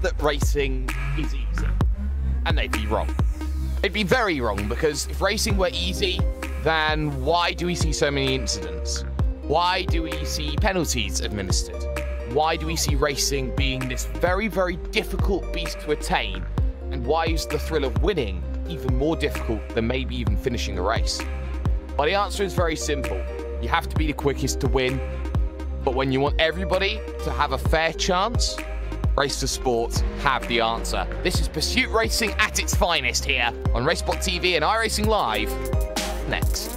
that racing is easy. And they'd be wrong. They'd be very wrong, because if racing were easy, then why do we see so many incidents? Why do we see penalties administered? Why do we see racing being this very, very difficult beast to attain? And why is the thrill of winning even more difficult than maybe even finishing a race? Well, the answer is very simple. You have to be the quickest to win. But when you want everybody to have a fair chance, Race4Sport have the answer. This is pursuit racing at its finest here on RaceSpotTV and iRacing Live. Next.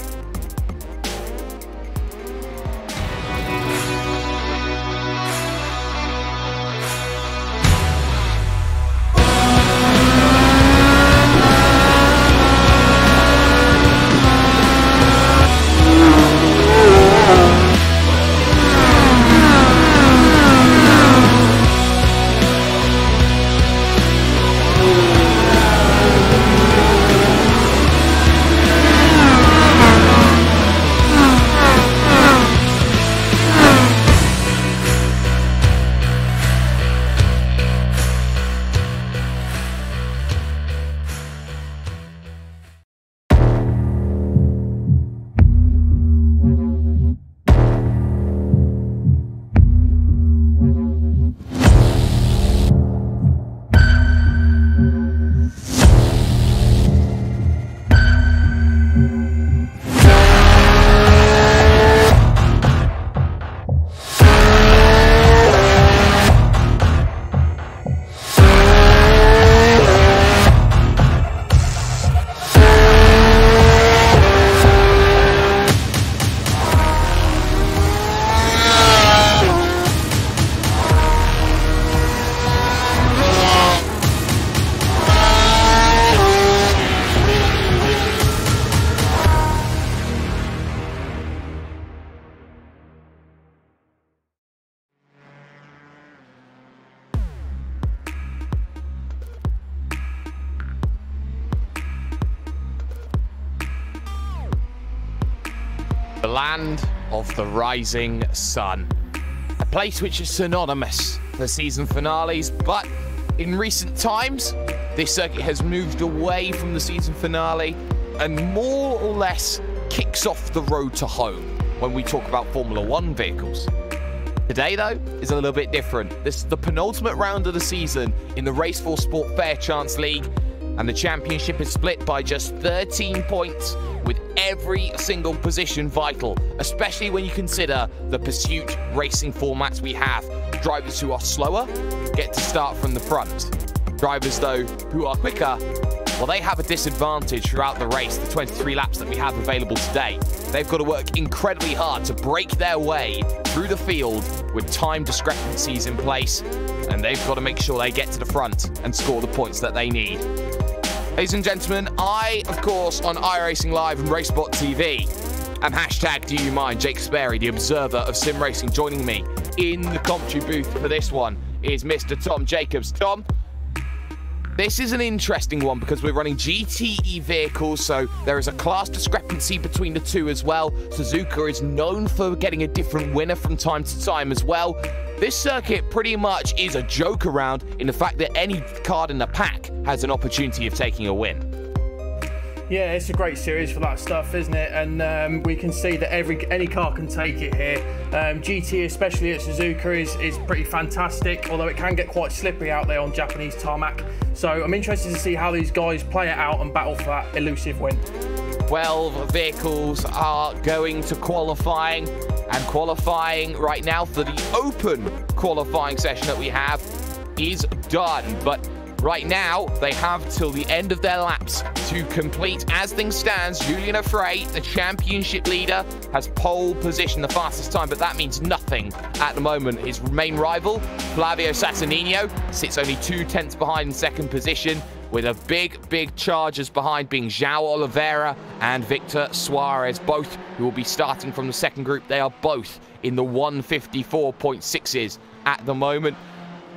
The land of the rising sun. A place which is synonymous for season finales, but in recent times, this circuit has moved away from the season finale and more or less kicks off the road to home when we talk about Formula One vehicles. Today, though, is a little bit different. This is the penultimate round of the season in the Race4Sport Fair Chance League, and the championship is split by just 13 points, with every single position vital, especially when you consider the pursuit racing formats we have. Drivers who are slower get to start from the front. Drivers, though, who are quicker, well, they have a disadvantage throughout the race, the 23 laps that we have available today. They've got to work incredibly hard to break their way through the field with time discrepancies in place, and they've got to make sure they get to the front and score the points that they need. Ladies and gentlemen, I, of course, on iRacing Live and RaceSpotTV, am hashtag Do You Mind, Jake Sperry, the observer of sim racing. Joining me in the commentary booth for this one is Mr. Tom Jacobs. Tom, this is an interesting one because we're running GTE vehicles, so there is a class discrepancy between the two as well. Suzuka is known for getting a different winner from time to time as well. This circuit pretty much is a joke around in the fact that any card in the pack has an opportunity of taking a win. Yeah, it's a great series for that stuff, isn't it? And we can see that any car can take it here. GT, especially at Suzuka, is pretty fantastic, although it can get quite slippery out there on Japanese tarmac. So I'm interested to see how these guys play it out and battle for that elusive win. 12 vehicles are going to qualifying, and qualifying right now for the open qualifying session that we have is done. But right now, they have till the end of their laps to complete. As things stand, Julian Affray, the championship leader, has pole position, the fastest time, but that means nothing at the moment. His main rival, Flavio Sassanino, sits only 2 tenths behind in second position, with a big chargers behind being João Oliveira and Victor Suarez, both who will be starting from the second group. They are both in the 154.6s at the moment.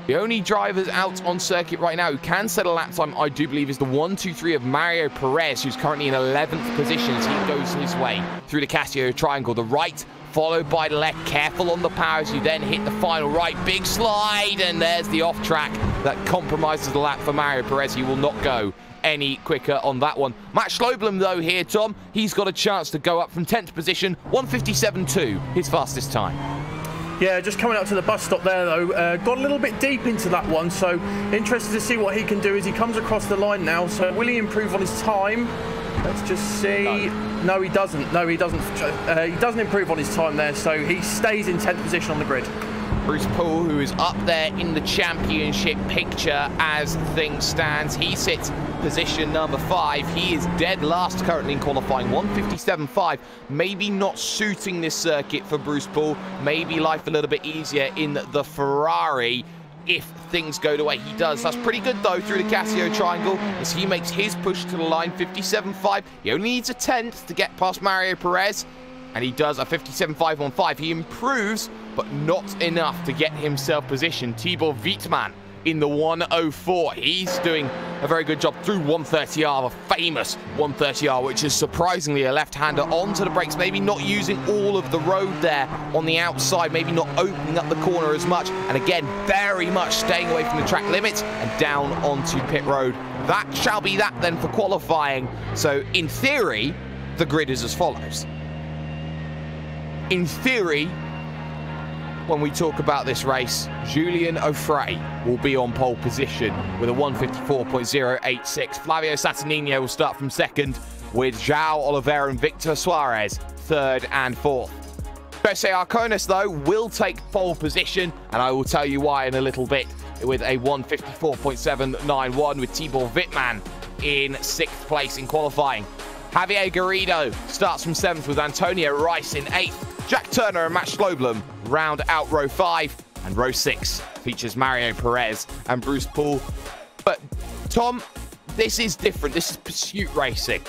The only drivers out on circuit right now who can set a lap time, I do believe, is the 1-2-3 of Mario Perez, who's currently in 11th position as he goes his way through the Casio triangle. The right, followed by the left. Careful on the power as you then hit the final right. Big slide, and there's the off track that compromises the lap for Mario Perez. He will not go any quicker on that one. Matt Schloblem, though, here, Tom, he's got a chance to go up from 10th position, 1:57.2, his fastest time. Yeah, just coming up to the bus stop there, though. Got a little bit deep into that one, so interested to see what he can do as he comes across the line now. So will he improve on his time? Let's just see. No, he doesn't. No, he doesn't. He doesn't improve on his time there, so he stays in 10th position on the grid. Bruce Poole, who is up there in the championship picture as things stands, he sits position number 5. He is dead last currently in qualifying, 1:57.5. Maybe not suiting this circuit for Bruce Poole. Maybe life a little bit easier in the Ferrari if things go the way he does. That's pretty good, though, through the Casio triangle as he makes his push to the line, 57.5. He only needs a 10th to get past Mario Perez, and he does a 57.515. He improves, but not enough to get himself positioned. Thibaut Wittmann in the 1:04. He's doing a very good job through 130R, the famous 130R, which is surprisingly a left-hander onto the brakes, maybe not using all of the road there on the outside, maybe not opening up the corner as much, and again, very much staying away from the track limits and down onto pit road. That shall be that then for qualifying. So in theory, the grid is as follows. In theory, when we talk about this race, Julian O'Fray will be on pole position with a 1:54.086. Flavio Satanino will start from second, with João Oliveira and Victor Suarez third and fourth. Jose Arcones, though, will take pole position, and I will tell you why in a little bit, with a 1:54.791, with Thibaut Wittmann in 6th place in qualifying. Javier Garrido starts from 7th with Antonio Rice in 8th. Jack Turner and Matt Schloblem round out row 5, and row 6 features Mario Perez and Bruce Poole. But Tom, this is different. This is pursuit racing.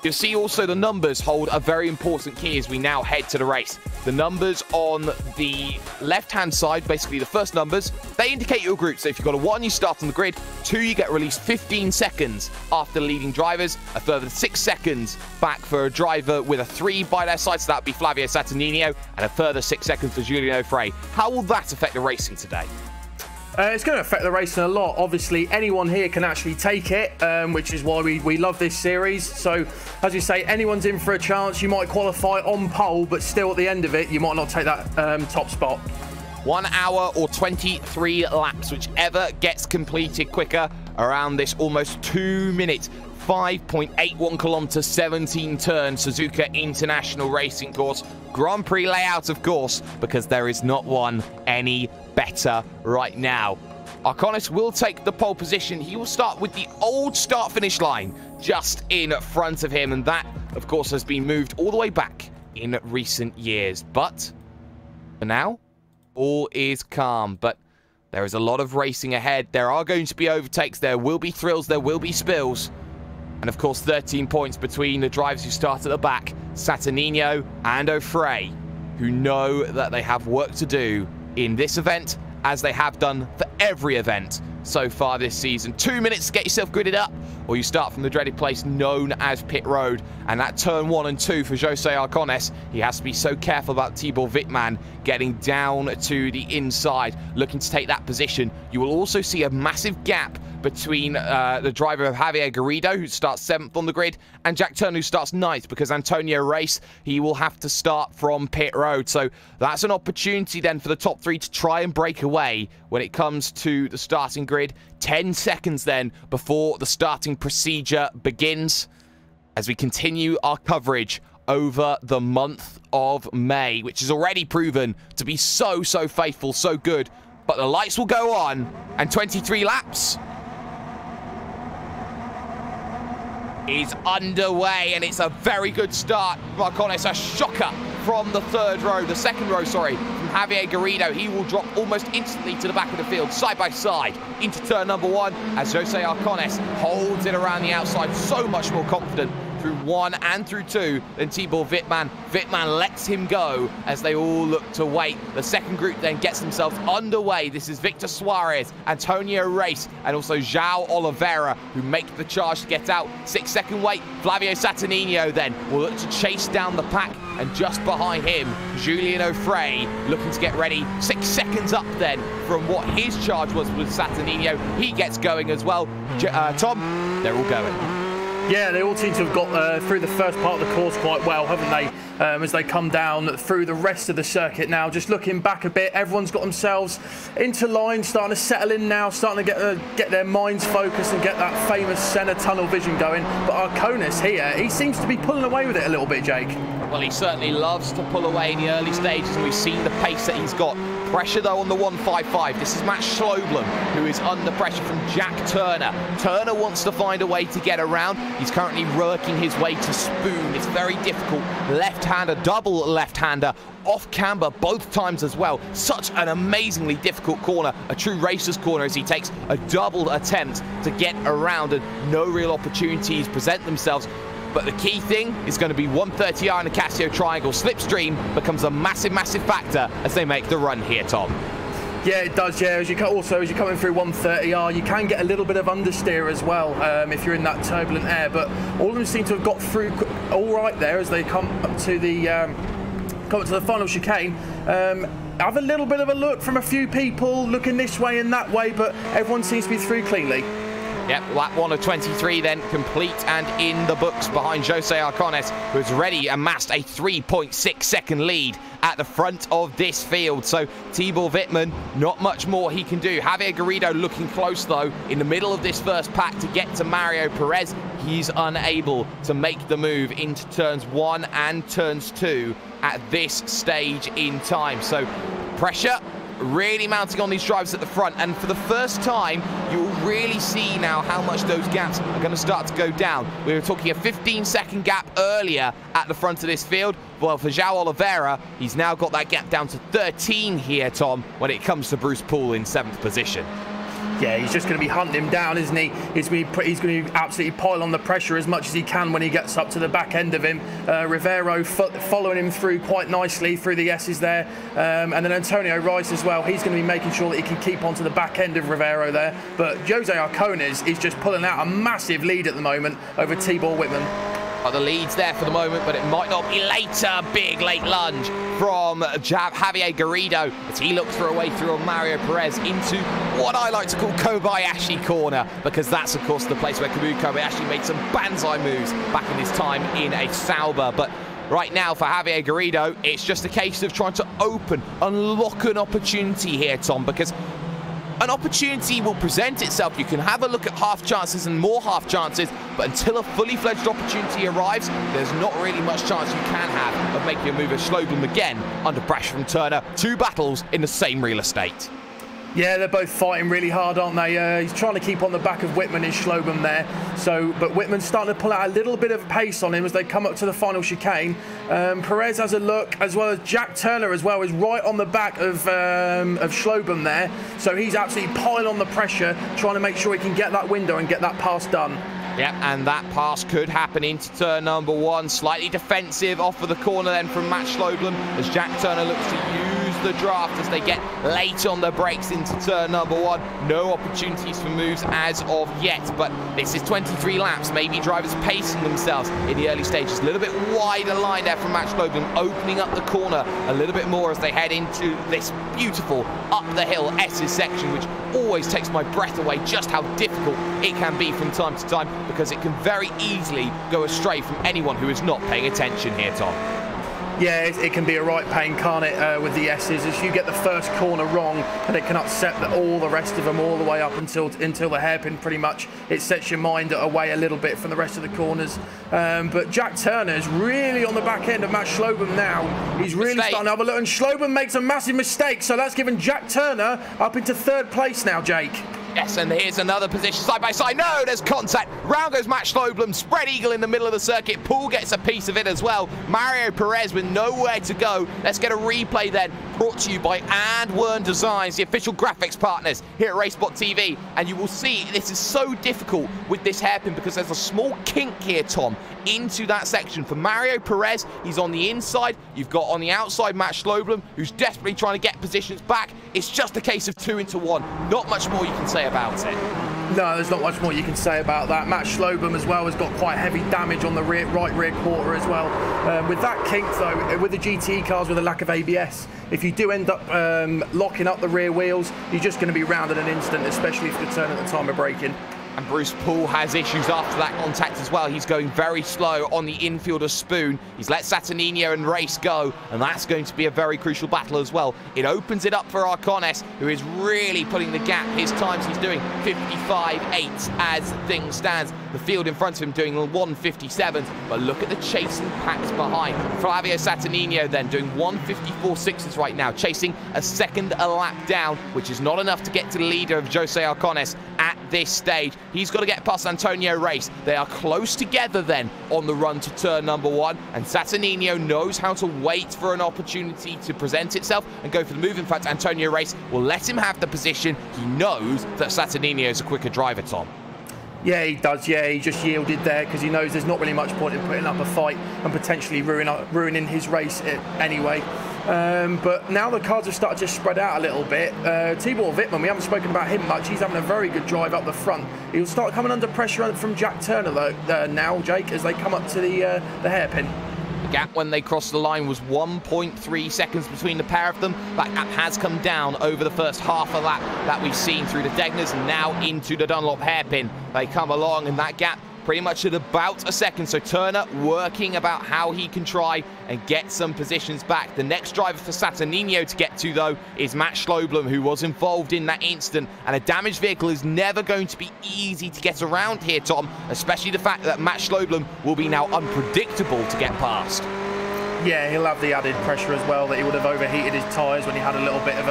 You'll see also the numbers hold a very important key as we now head to the race. The numbers on the left-hand side, basically the first numbers, they indicate your group. So if you've got a 1, you start on the grid. 2, you get released 15 seconds after leading drivers. A further 6 seconds back for a driver with a 3 by their side. So that would be Flavio Satanino. And a further 6 seconds for Julian O'Fray. How will that affect the racing today? It's going to affect the racing a lot. Obviously, anyone here can actually take it, which is why we love this series. So, as you say, anyone's in for a chance. You might qualify on pole, but still at the end of it, you might not take that top spot. 1 hour or 23 laps, whichever gets completed quicker around this almost 2 minute, 5.81 kilometer, 17 turn Suzuka International Racing Course. Grand Prix layout, of course, because there is not one any better right now. Arcones will take the pole position. He will start with the old start-finish line just in front of him, and that, of course, has been moved all the way back in recent years. But for now, all is calm. But there is a lot of racing ahead. There are going to be overtakes. There will be thrills. There will be spills. And, of course, 13 points between the drivers who start at the back, Satanino and O'Fray, who know that they have work to do in this event, as they have done for every event so far this season. 2 minutes to get yourself gridded up, or you start from the dreaded place known as pit road. And that turn 1 and 2 for Jose Arcones, he has to be so careful about Thibaut Wittmann getting down to the inside, looking to take that position. You will also see a massive gap between the driver of Javier Garrido, who starts 7th on the grid, and Jack Turner, who starts 9th, because Antonio Rice, he will have to start from pit road. So that's an opportunity then for the top 3 to try and break away when it comes to the starting grid. 10 seconds then before the starting procedure begins, as we continue our coverage over the month of May, which is already proven to be so faithful, so good. But the lights will go on, and 23 laps is underway, and it's a very good start. Arcones, a shocker from the second row, from Javier Garrido. He will drop almost instantly to the back of the field, side by side, into turn number 1, as Jose Arcones holds it around the outside, so much more confident through 1 and through 2 than Tibor Wittmann. Wittmann lets him go as they all look to wait. The second group then gets themselves underway. This is Victor Suarez, Antonio Race, and also João Oliveira, who make the charge to get out. 6-second wait. Flavio Saturninho then will look to chase down the pack, and just behind him, Julian O'Fray looking to get ready. 6 seconds up then from what his charge was with Saturninho. He gets going as well. Tom, they're all going. Yeah, they all seem to have got through the first part of the course quite well, haven't they? As they come down through the rest of the circuit now. Just looking back a bit, everyone's got themselves into line, starting to settle in now, starting to get their minds focused and get that famous centre tunnel vision going. But Arconis here, he seems to be pulling away with it a little bit, Jake. Well, he certainly loves to pull away in the early stages, and we've seen the pace that he's got. Pressure, though, on the 155. This is Matt Schloblum, who is under pressure from Jack Turner. Turner wants to find a way to get around. He's currently working his way to Spoon. It's very difficult. Left-hander, double left-hander, off camber both times as well. Such an amazingly difficult corner, a true racer's corner, as he takes a double attempt to get around, and no real opportunities present themselves. But the key thing is going to be 130R in the Casio Triangle. Slipstream becomes a massive, massive factor as they make the run here, Tom. Yeah, it does, yeah. As you're coming through 130R, you can get a little bit of understeer as well if you're in that turbulent air. But all of them seem to have got through all right there as they come up to the final chicane. Have a little bit of a look from a few people looking this way and that way, but everyone seems to be through cleanly. Yep, lap 1 of 23 then complete and in the books behind Jose Arcones, who's already amassed a 3.6 second lead at the front of this field. So Tibor Wittmann, not much more he can do. Javier Garrido looking close though in the middle of this first pack to get to Mario Perez. He's unable to make the move into turns 1 and turns 2 at this stage in time. So pressure really mounting on these drivers at the front, and for the first time you'll really see now how much those gaps are going to start to go down. We were talking a 15-second gap earlier at the front of this field. Well, for João Oliveira, he's now got that gap down to 13 here, Tom, when it comes to Bruce Poole in 7th position. Yeah, he's just going to be hunting him down, isn't he? He's going to absolutely pile on the pressure as much as he can when he gets up to the back end of him. Rivero following him through quite nicely through the S's there. And then Antonio Rice as well. He's going to be making sure that he can keep onto the back end of Rivero there. But Jose Arcones is just pulling out a massive lead at the moment over Tibor Wittmann. The lead's there for the moment, but it might not be later. Big late lunge from Javier Garrido as he looks for a way through on Mario Perez into what I like to call Kobayashi corner, because that's of course the place where Kamui Kobayashi made some banzai moves back in his time in a Sauber. But right now for Javier Garrido, it's just a case of trying to unlock an opportunity here, Tom, because an opportunity will present itself. You can have a look at half chances and more half chances, but until a fully fledged opportunity arrives, there's not really much chance you can have of making a move as Schloblum again under pressure from Turner. 2 battles in the same real estate. Yeah, they're both fighting really hard, aren't they? He's trying to keep on the back of Wittmann and Schloblum there. But Wittmann's starting to pull out a little bit of pace on him as they come up to the final chicane. Perez has a look, as well as Jack Turner as well, is right on the back of Schloblum there. So he's absolutely piling on the pressure, trying to make sure he can get that window and get that pass done. Yep, and that pass could happen into turn number 1. Slightly defensive off of the corner then from Matt Schloblum as Jack Turner looks to use the draft as they get late on the brakes into turn number 1. No opportunities for moves as of yet, but this is 23 laps. Maybe drivers pacing themselves in the early stages. A little bit wider line there from Matt Schloblum, opening up the corner a little bit more as they head into this beautiful up the hill S's section, which always takes my breath away just how difficult it can be from time to time, because it can very easily go astray from anyone who is not paying attention here, Tom. Yeah, it can be a right pain, can't it, with the S's. If you get the first corner wrong, and it can upset all the rest of them all the way up until the hairpin, pretty much. It sets your mind away a little bit from the rest of the corners. But Jack Turner is really on the back end of Matt Schloblum now. He's really starting to have a look, and Schloblum makes a massive mistake, so that's given Jack Turner up into 3rd place now, Jake. Yes, and here's another position side by side. No, there's contact. Round goes Matt Schloblum, spread eagle in the middle of the circuit. Poole gets a piece of it as well. Mario Perez with nowhere to go. Let's get a replay then. brought to you by &Wern Designs, the official graphics partners here at RaceSpotTV. And you will see this is so difficult with this hairpin because there's a small kink here, Tom, into that section. For Mario Perez, he's on the inside. You've got on the outside Matt Schloblum, who's desperately trying to get positions back. It's just a case of 2 into 1. Not much more you can say about it. No, there's not much more you can say about that. Matt Schloblum as well has got quite heavy damage on the right rear quarter as well. With that kink though, with the GTE cars with a lack of ABS, if you do end up locking up the rear wheels, you're just going to be round in an instant, especially if you turn at the time of braking. And Bruce Poole has issues after that contact as well. He's going very slow on the infield of Spoon. He's let Saturnino and Race go, and that's going to be a very crucial battle as well. It opens it up for Arcones, who is really putting the gap. His times he's doing 55.8 as things stands. The field in front of him doing 157, but look at the chasing packs behind. Flavio Saturnino then doing 154.6s right now, chasing a second a lap down, which is not enough to get to the leader of Jose Arcones at this stage. He's got to get past Antonio Race. They are close together then on the run to turn number 1, and Saturnino knows how to wait for an opportunity to present itself and go for the move. In fact, Antonio Race will let him have the position. He knows that Saturnino is a quicker driver, Tom. Yeah, he does. Yeah, he just yielded there because he knows there's not really much point in putting up a fight and potentially ruining his race anyway. But now the cars have started to spread out a little bit. Tibor Wittmann, we haven't spoken about him much. He's having a very good drive up the front. He'll start coming under pressure from Jack Turner now, Jake, as they come up to the hairpin. The gap when they crossed the line was 1.3 seconds between the pair of them. That gap has come down over the first half a lap that we've seen through the Degners and now into the Dunlop hairpin. They come along, and that gap pretty much at about a second. So Turner working about how he can try and get some positions back. The next driver for Saturnino to get to, though, is Matt Schloblum, who was involved in that incident. And a damaged vehicle is never going to be easy to get around here, Tom, especially the fact that Matt Schloblum will be now unpredictable to get past. Yeah, he'll have the added pressure as well that he would have overheated his tyres when he had a little bit of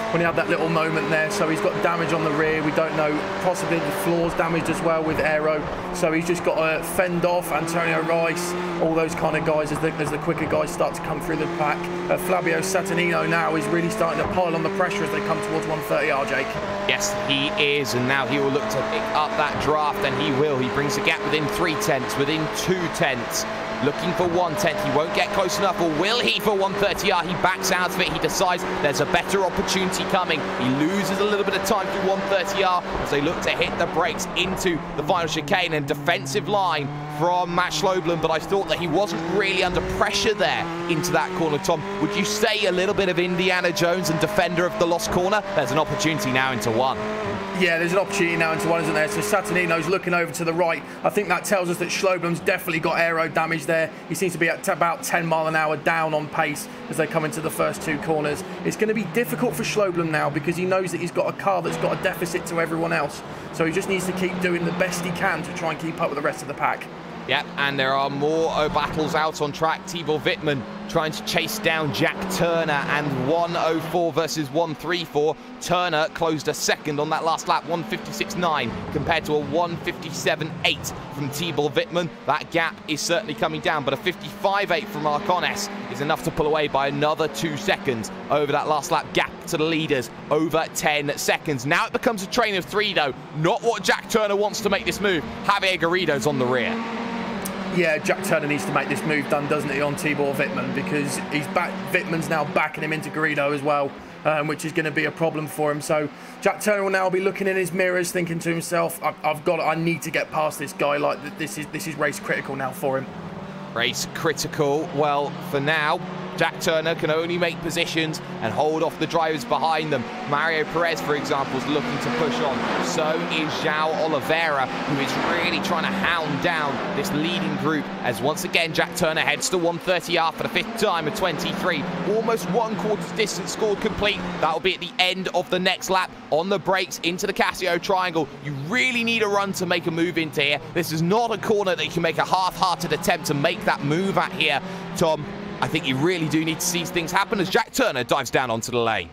when he had that little moment there. So he's got damage on the rear. We don't know, possibly the floor's damaged as well with aero. So he's just got to fend off Antonio Rice, all those kind of guys as the quicker guys start to come through the pack. Flavio Saturnino now is really starting to pile on the pressure as they come towards 130R, Jake. Yes, he is, and now he will look to pick up that draft, and he will. He brings the gap within 3/10, within 2/10. Looking for 1/10, he won't get close enough, or will he for 130R? He backs out of it, he decides there's a better opportunity coming. He loses a little bit of time through 130R as they look to hit the brakes into the final chicane, and defensive line from Matt Schloblum, but I thought that he wasn't really under pressure there into that corner, Tom. Would you say a little bit of Indiana Jones and defender of the lost corner? There's an opportunity now into 1. Yeah, there's an opportunity now into 1, isn't there? So Saturnino's looking over to the right. I think that tells us that Schloblum's definitely got aero damage there. He seems to be at about 10 mile an hour down on pace as they come into the first 2 corners. It's going to be difficult for Schloblum now because he knows that he's got a car that's got a deficit to everyone else. So he just needs to keep doing the best he can to try and keep up with the rest of the pack. Yep, and there are more battles out on track. Tibor Wittmann trying to chase down Jack Turner, and 104 versus 134. Turner closed a second on that last lap, 156.9 compared to a 157.8 from Tibor Wittmann. That gap is certainly coming down, but a 55.8 from Arcones is enough to pull away by another 2 seconds over that last lap gap to the leaders, over 10 seconds. Now it becomes a train of 3, though. Not what Jack Turner wants to make this move. Javier Garrido's on the rear. Yeah, Jack Turner needs to make this move done, doesn't he, on Tibor Wittmann, because he's back. Wittmann's now backing him into Garrido as well, which is going to be a problem for him. So Jack Turner will now be looking in his mirrors, thinking to himself, I need to get past this guy. Like this is race critical now for him. Race critical. Well, for now, Jack Turner can only make positions and hold off the drivers behind them. Mario Perez, for example, is looking to push on. So is João Oliveira, who is really trying to hound down this leading group, as once again Jack Turner heads to 130R for the 5th time of 23. Almost 1/4 distance scored complete. That will be at the end of the next lap. On the brakes into the Casio triangle. You really need a run to make a move into here. This is not a corner that you can make a half-hearted attempt to make that move at here, Tom. I think you really do need to see things happen as Jack Turner dives down onto the lane.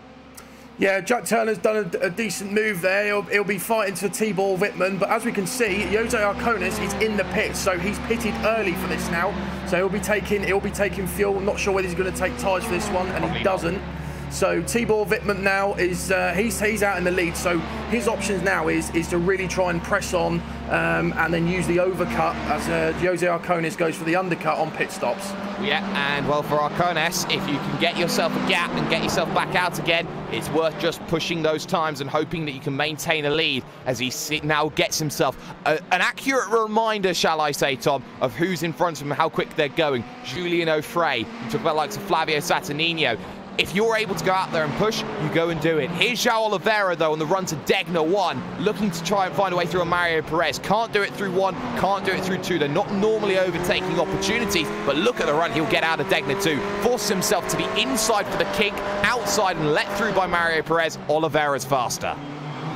Yeah, Jack Turner's done a decent move there. He'll be fighting for Tibor Wittmann, but as we can see, Jose Arcones is in the pits, so he's pitted early for this now. So he'll be taking fuel. I'm not sure whether he's going to take tyres for this one, and he doesn't. So Tibor Wittmann now is he's out in the lead. So his options now is to really try and press on and then use the overcut as Jose Arcones goes for the undercut on pit stops. Yeah, and well, for Arcones, if you can get yourself a gap and get yourself back out again, it's worth just pushing those times and hoping that you can maintain a lead as he now gets himself an accurate reminder, shall I say, Tom, of who's in front of him and how quick they're going. Julian O'Fray, you talk about likes of Flavio Saturnino. If you're able to go out there and push, you go and do it. Here's João Oliveira, though, on the run to Degner 1, looking to try and find a way through a Mario Perez. Can't do it through 1, can't do it through 2. They're not normally overtaking opportunities, but look at the run he'll get out of Degner 2. Forces himself to the inside for the kink, outside and let through by Mario Perez. Oliveira's faster.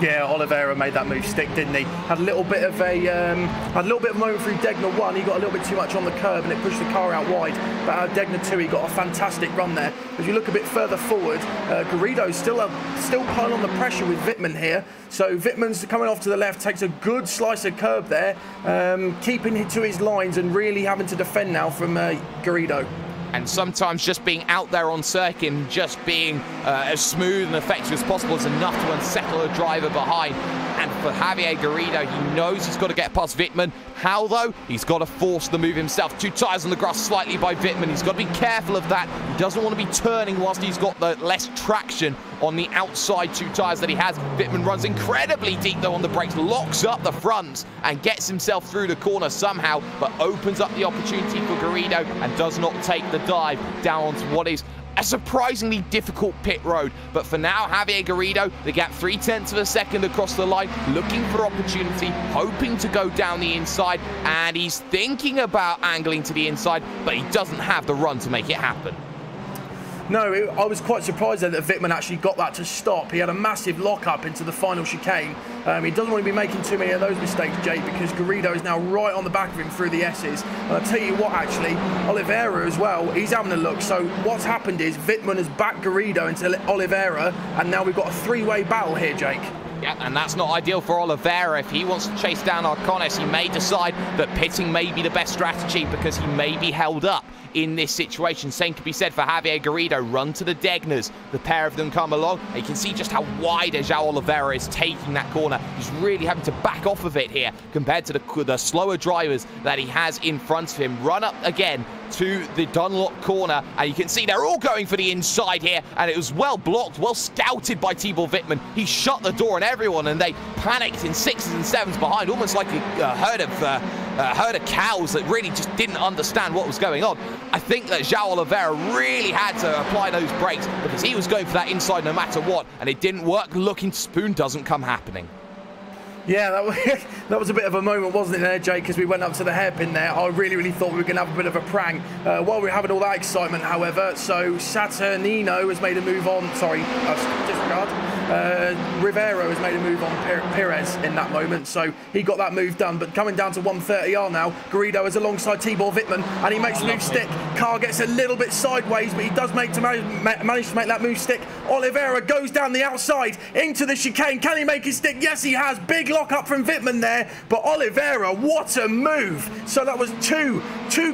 Yeah, Oliveira made that move stick, didn't he? Had a little bit of a moment through Degner 1. He got a little bit too much on the curb and it pushed the car out wide. But out of Degner 2, he got a fantastic run there. As you look a bit further forward, Garrido's still piling on the pressure with Wittmann here. So Wittmann's coming off to the left, takes a good slice of curb there, keeping to his lines and really having to defend now from Garrido. And sometimes just being out there on circuit and just being as smooth and effective as possible is enough to unsettle a driver behind. And for Javier Garrido, he knows he's got to get past Wittmann. How, though? He's got to force the move himself. 2 tyres on the grass slightly by Wittmann. He's got to be careful of that. He doesn't want to be turning whilst he's got the less traction on the outside 2 tyres that he has. Wittmann runs incredibly deep, though, on the brakes, locks up the fronts and gets himself through the corner somehow, but opens up the opportunity for Garrido and does not take the dive down onto what is a surprisingly difficult pit road. But for now, Javier Garrido, the gap 0.3 of a second across the line, looking for opportunity, hoping to go down the inside, and he's thinking about angling to the inside, but he doesn't have the run to make it happen. No, I was quite surprised that Wittmann actually got that to stop. He had a massive lock-up into the final chicane. He doesn't want to be making too many of those mistakes, Jake, because Garrido is now right on the back of him through the S's. And I'll tell you what, actually, Oliveira as well, he's having a look. So what's happened is Wittmann has backed Garrido into Oliveira, and now we've got a 3-way battle here, Jake. Yeah, and that's not ideal for Oliveira. If he wants to chase down Arcones, he may decide that pitting may be the best strategy because he may be held up in this situation. Same can be said for Javier Garrido. Run to the Degners. The pair of them come along. And you can see just how wide João Oliveira is taking that corner. He's really having to back off of it here compared to the slower drivers that he has in front of him. Run up again to the Dunlop corner, and you can see they're all going for the inside here, and it was well blocked, well scouted by Tibor Wittmann. He shut the door on everyone, and they panicked in 6s and 7s behind, almost like a herd of cows that really just didn't understand what was going on. I think that João Oliveira really had to apply those brakes because he was going for that inside no matter what, and it didn't work. Looking to spoon doesn't come happening. Yeah, that was a bit of a moment, wasn't it there, Jake, as we went up to the hairpin there. I really thought we were going to have a bit of a prang while we were having all that excitement, however. So Saturnino has made a move on, disregard. Rivero has made a move on Perez in that moment, so he got that move done. But coming down to 130R now, Garrido is alongside Tibor Wittmann, and he makes the move stick. Car gets a little bit sideways, but he does manage to make that move stick. Oliveira goes down the outside into the chicane. Can he make it stick? Yes, he has. Big lock up from Wittmann there, but Oliveira, what a move. So that was two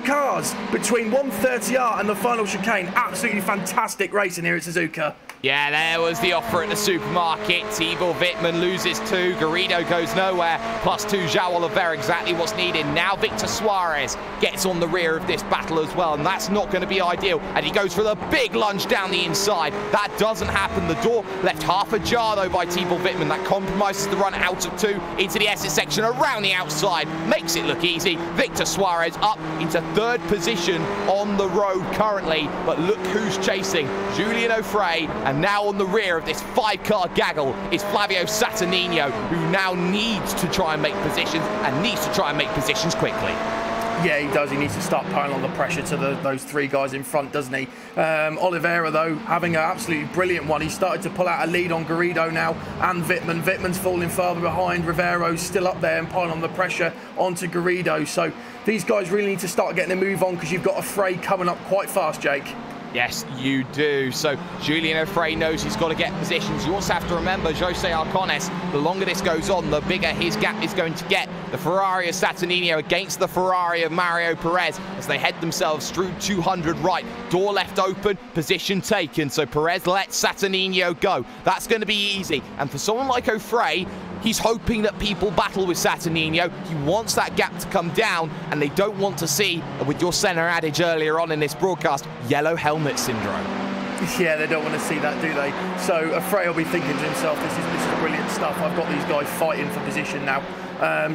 cars between 130R and the final chicane. Absolutely fantastic racing here at Suzuka. Yeah, there was the offer at the supermarket. Tibor Wittmann loses 2. Garrido goes nowhere. +2 João Oliveira, exactly what's needed. Now Victor Suarez gets on the rear of this battle as well, and that's not going to be ideal. And he goes for the big lunge down the inside. That doesn't happen. The door left half ajar, though, by Tibor Wittmann. That compromises the run out of 2 into the SS section around the outside. Makes it look easy. Victor Suarez up into 3rd position on the road currently. But look who's chasing. Julian O'Fray. And now on the rear of this 5-car gaggle is Flavio Saturnino, who now needs to try and make positions and needs to try and make positions quickly. Yeah, he does. He needs to start piling on the pressure to those 3 guys in front, doesn't he? Oliveira, though, having an absolutely brilliant one. He started to pull out a lead on Garrido now and Wittmann. Wittmann's falling farther behind. Rivero's still up there and piling on the pressure onto Garrido. So these guys really need to start getting a move on because you've got a fray coming up quite fast, Jake. Yes, you do. So Julian Ofré knows he's got to get positions. You also have to remember, Jose Arcones, the longer this goes on, the bigger his gap is going to get. The Ferrari of Saturnino against the Ferrari of Mario Perez as they head themselves through 200 right. Door left open, position taken. So Perez lets Saturnino go. That's going to be easy. And for someone like Ofré, he's hoping that people battle with Saturnino. He wants that gap to come down, and they don't want to see, with your center adage earlier on in this broadcast, yellow helmet syndrome. Yeah, they don't want to see that, do they? So Ofré will be thinking to himself, this is brilliant stuff. I've got these guys fighting for position now.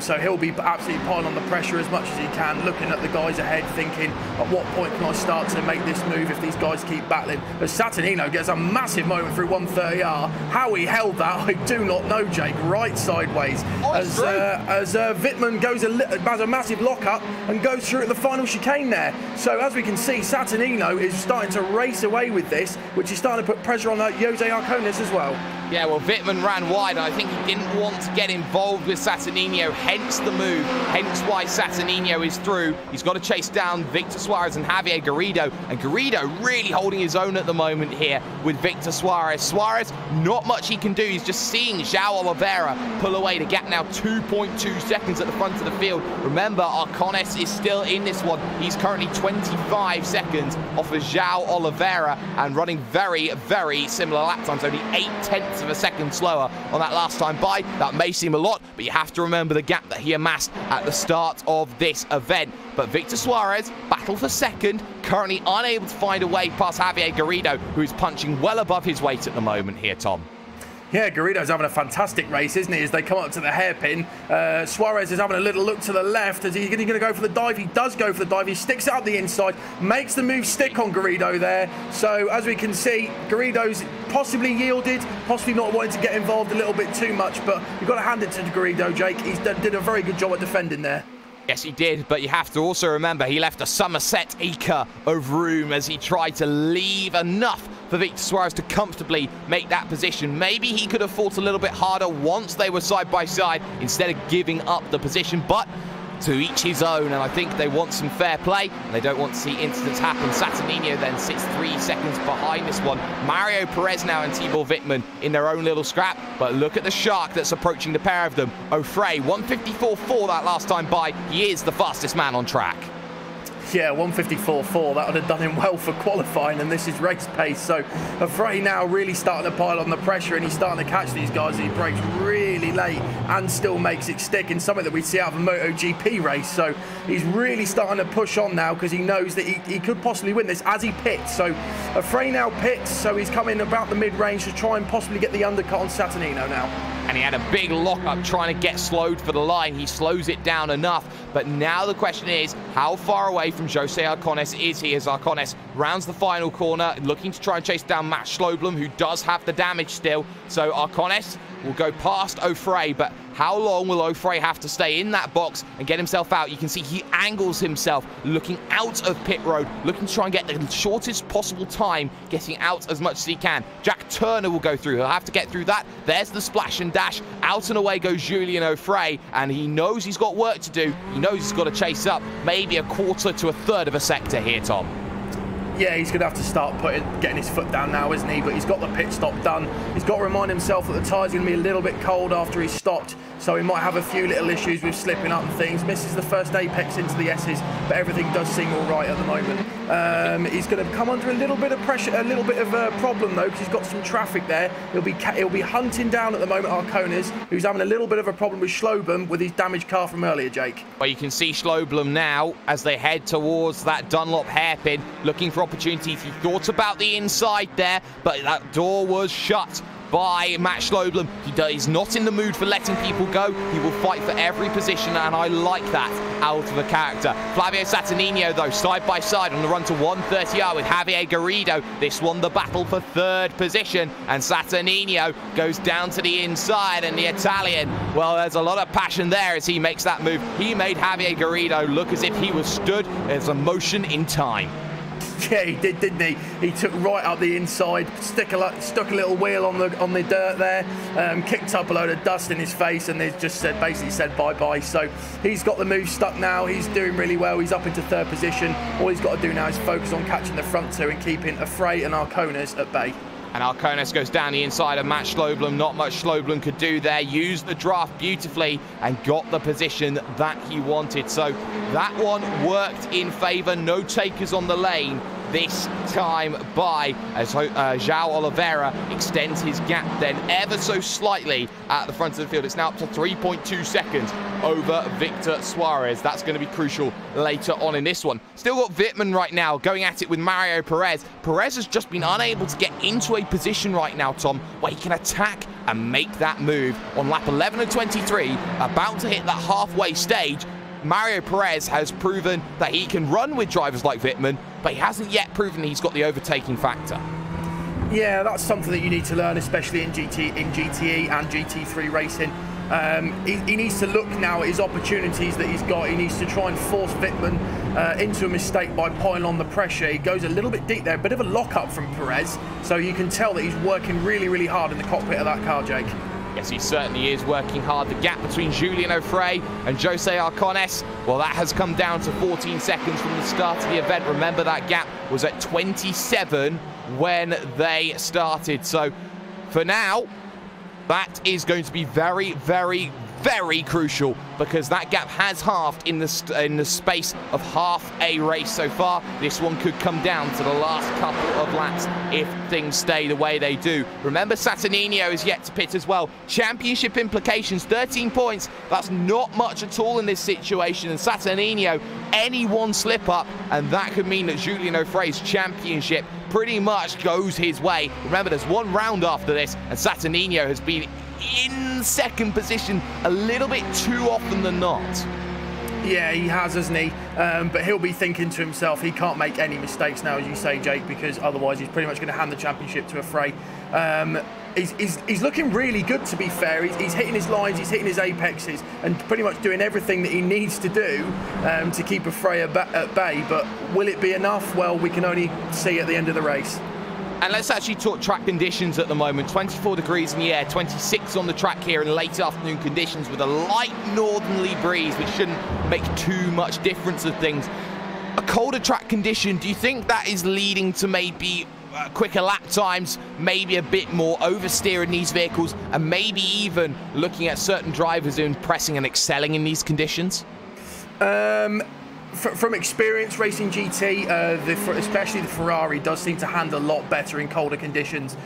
So he'll be absolutely piling on the pressure as much as he can, looking at the guys ahead, thinking, at what point can I start to make this move if these guys keep battling? As Saturnino gets a massive moment through 130R. How he held that, I do not know, Jake. Right sideways. As Wittmann has a massive lock-up and goes through at the final chicane there. So as we can see, Saturnino is starting to race away with this, which is starting to put pressure on Jose Arcones as well. Yeah, well, Wittmann ran wide, and I think he didn't want to get involved with Saturnino, hence the move, hence why Saturnino is through. He's got to chase down Victor Suarez and Javier Garrido, and Garrido really holding his own at the moment here with Victor Suarez. Suarez, not much he can do. He's just seeing João Oliveira pull away. The gap now 2.2 seconds at the front of the field. Remember, Arcones is still in this one. He's currently 25 seconds off of João Oliveira and running very, very similar lap times, only 0.8 of a second slower on that last time by. That may seem a lot, but you have to remember the gap that he amassed at the start of this event. But Victor Suarez, battle for second, currently unable to find a way past Javier Garrido, who is punching well above his weight at the moment here, Tom. Yeah, Garrido's having a fantastic race, isn't he, as they come up to the hairpin. Suarez is having a little look to the left. Is he going to go for the dive? He does go for the dive. He sticks out the inside, makes the move stick on Garrido there. So, as we can see, Garrido's possibly yielded, possibly not wanting to get involved a little bit too much, but you've got to hand it to Garrido, Jake. He did a very good job at defending there. Yes, he did, but you have to also remember he left a Somerset acre of room as he tried to leave enough for Victor Suarez to comfortably make that position. Maybe he could have fought a little bit harder once they were side by side instead of giving up the position, but to each his own, and I think they want some fair play, and they don't want to see incidents happen. Saturnino then sits 3 seconds behind this one. Mario Perez now and Tibor Wittmann in their own little scrap, but look at the shark that's approaching the pair of them. Ofré, 154.4 that last time by. He is the fastest man on track. Yeah, 154.4, that would have done him well for qualifying, and this is race pace. So Ofré now really starting to pile on the pressure, and he's starting to catch these guys. He brakes really late and still makes it stick in something that we see out of a MotoGP race. So he's really starting to push on now because he knows that he could possibly win this as he pits. So Ofré now pits, so he's coming about the mid-range to try and possibly get the undercut on Saturnino now. And he had a big lock-up trying to get slowed for the line. He slows it down enough. But now the question is, how far away from Jose Arcones is he as Arcones rounds the final corner, looking to try and chase down Matt Schloblum, who does have the damage still. So Arcones will go past Ofré, but how long will Ofré have to stay in that box and get himself out? You can see he angles himself, looking out of pit road, looking to try and get the shortest possible time, getting out as much as he can. Jack Turner will go through. He'll have to get through that. There's the splash and dash. Out and away goes Julian Ofré, and he knows he's got work to do. He knows he's got to chase up maybe a quarter to a third of a sector here, Tom. Yeah, he's going to have to start getting his foot down now, isn't he? But he's got the pit stop done. He's got to remind himself that the tyre's going to be a little bit cold after he's stopped, so he might have a few little issues with slipping up and things. Misses the first apex into the S's, but everything does seem all right at the moment. He's going to come under a little bit of pressure, a little bit of a problem though, because he's got some traffic there. He'll be hunting down at the moment Arcones, who's having a little bit of a problem with Schloblum with his damaged car from earlier, Jake. Well, you can see Schloblum now as they head towards that Dunlop hairpin, looking for opportunities. He thought about the inside there, but that door was shut by Matt Schloblum. He's not in the mood for letting people go. He will fight for every position, and I like that out of a character. Flavio Saturnino, though, side by side on the run to 130R with Javier Garrido. This one, the battle for third position, and Saturnino goes down to the inside, and the Italian, well, there's a lot of passion there as he makes that move. He made Javier Garrido look as if he was stood as a motion in time. Yeah, he did, didn't he? He took right up the inside, stuck a little wheel on the dirt there, kicked up a load of dust in his face, and they just basically said bye-bye. So he's got the move stuck now. He's doing really well. He's up into 3rd position. All he's got to do now is focus on catching the front 2 and keeping Afray and Arcones at bay. And Arcones goes down the inside of Matt Schloblum. Not much Schloblum could do there. Used the draft beautifully and got the position that he wanted. So that one worked in favour. No takers on the lane this time by as João Oliveira extends his gap then ever so slightly at the front of the field. It's now up to 3.2 seconds over Victor Suarez. That's going to be crucial later on in this one. Still got Wittmann right now going at it with Mario Perez. Perez has just been unable to get into a position right now, Tom, where he can attack and make that move on lap 11 of 23, about to hit that halfway stage. Mario Perez has proven that he can run with drivers like Wittmann, but he hasn't yet proven he's got the overtaking factor. Yeah, that's something that you need to learn, especially in GTE and GT3 racing. He needs to look now at his opportunities that he's got. He needs to try and force Wittmann into a mistake by piling on the pressure. He goes a little bit deep there, a bit of a lock-up from Perez, so you can tell that he's working really, really hard in the cockpit of that car, Jake. Yes, he certainly is working hard. The gap between Julian O'Fray and Jose Arcones, well, that has come down to 14 seconds from the start of the event. Remember, that gap was at 27 when they started. So for now, that is going to be very, very, very crucial, because that gap has halved in the space of half a race so far. This one could come down to the last couple of laps if things stay the way they do. Remember, Saturnino is yet to pit as well. Championship implications, 13 points. That's not much at all in this situation. And Saturnino, any one slip up, and that could mean that Julian O'Fray's championship pretty much goes his way. Remember, there's one round after this, and Saturnino has been in 2nd position a little bit too often than not. Yeah, he has, hasn't he? But he'll be thinking to himself, he can't make any mistakes now, as you say, Jake, because otherwise he's pretty much going to hand the championship to Afray. He's looking really good, to be fair. He's hitting his lines, he's hitting his apexes, and pretty much doing everything that he needs to do to keep Afray at bay. But will it be enough? Well, we can only see at the end of the race. And let's actually talk track conditions at the moment. 24 degrees in the air, 26 on the track here in late afternoon conditions with a light northerly breeze, which shouldn't make too much difference of things. A colder track condition, do you think that is leading to maybe quicker lap times, maybe a bit more oversteer in these vehicles, and maybe even looking at certain drivers impressing and excelling in these conditions? From experience racing GT, especially the Ferrari does seem to handle a lot better in colder conditions.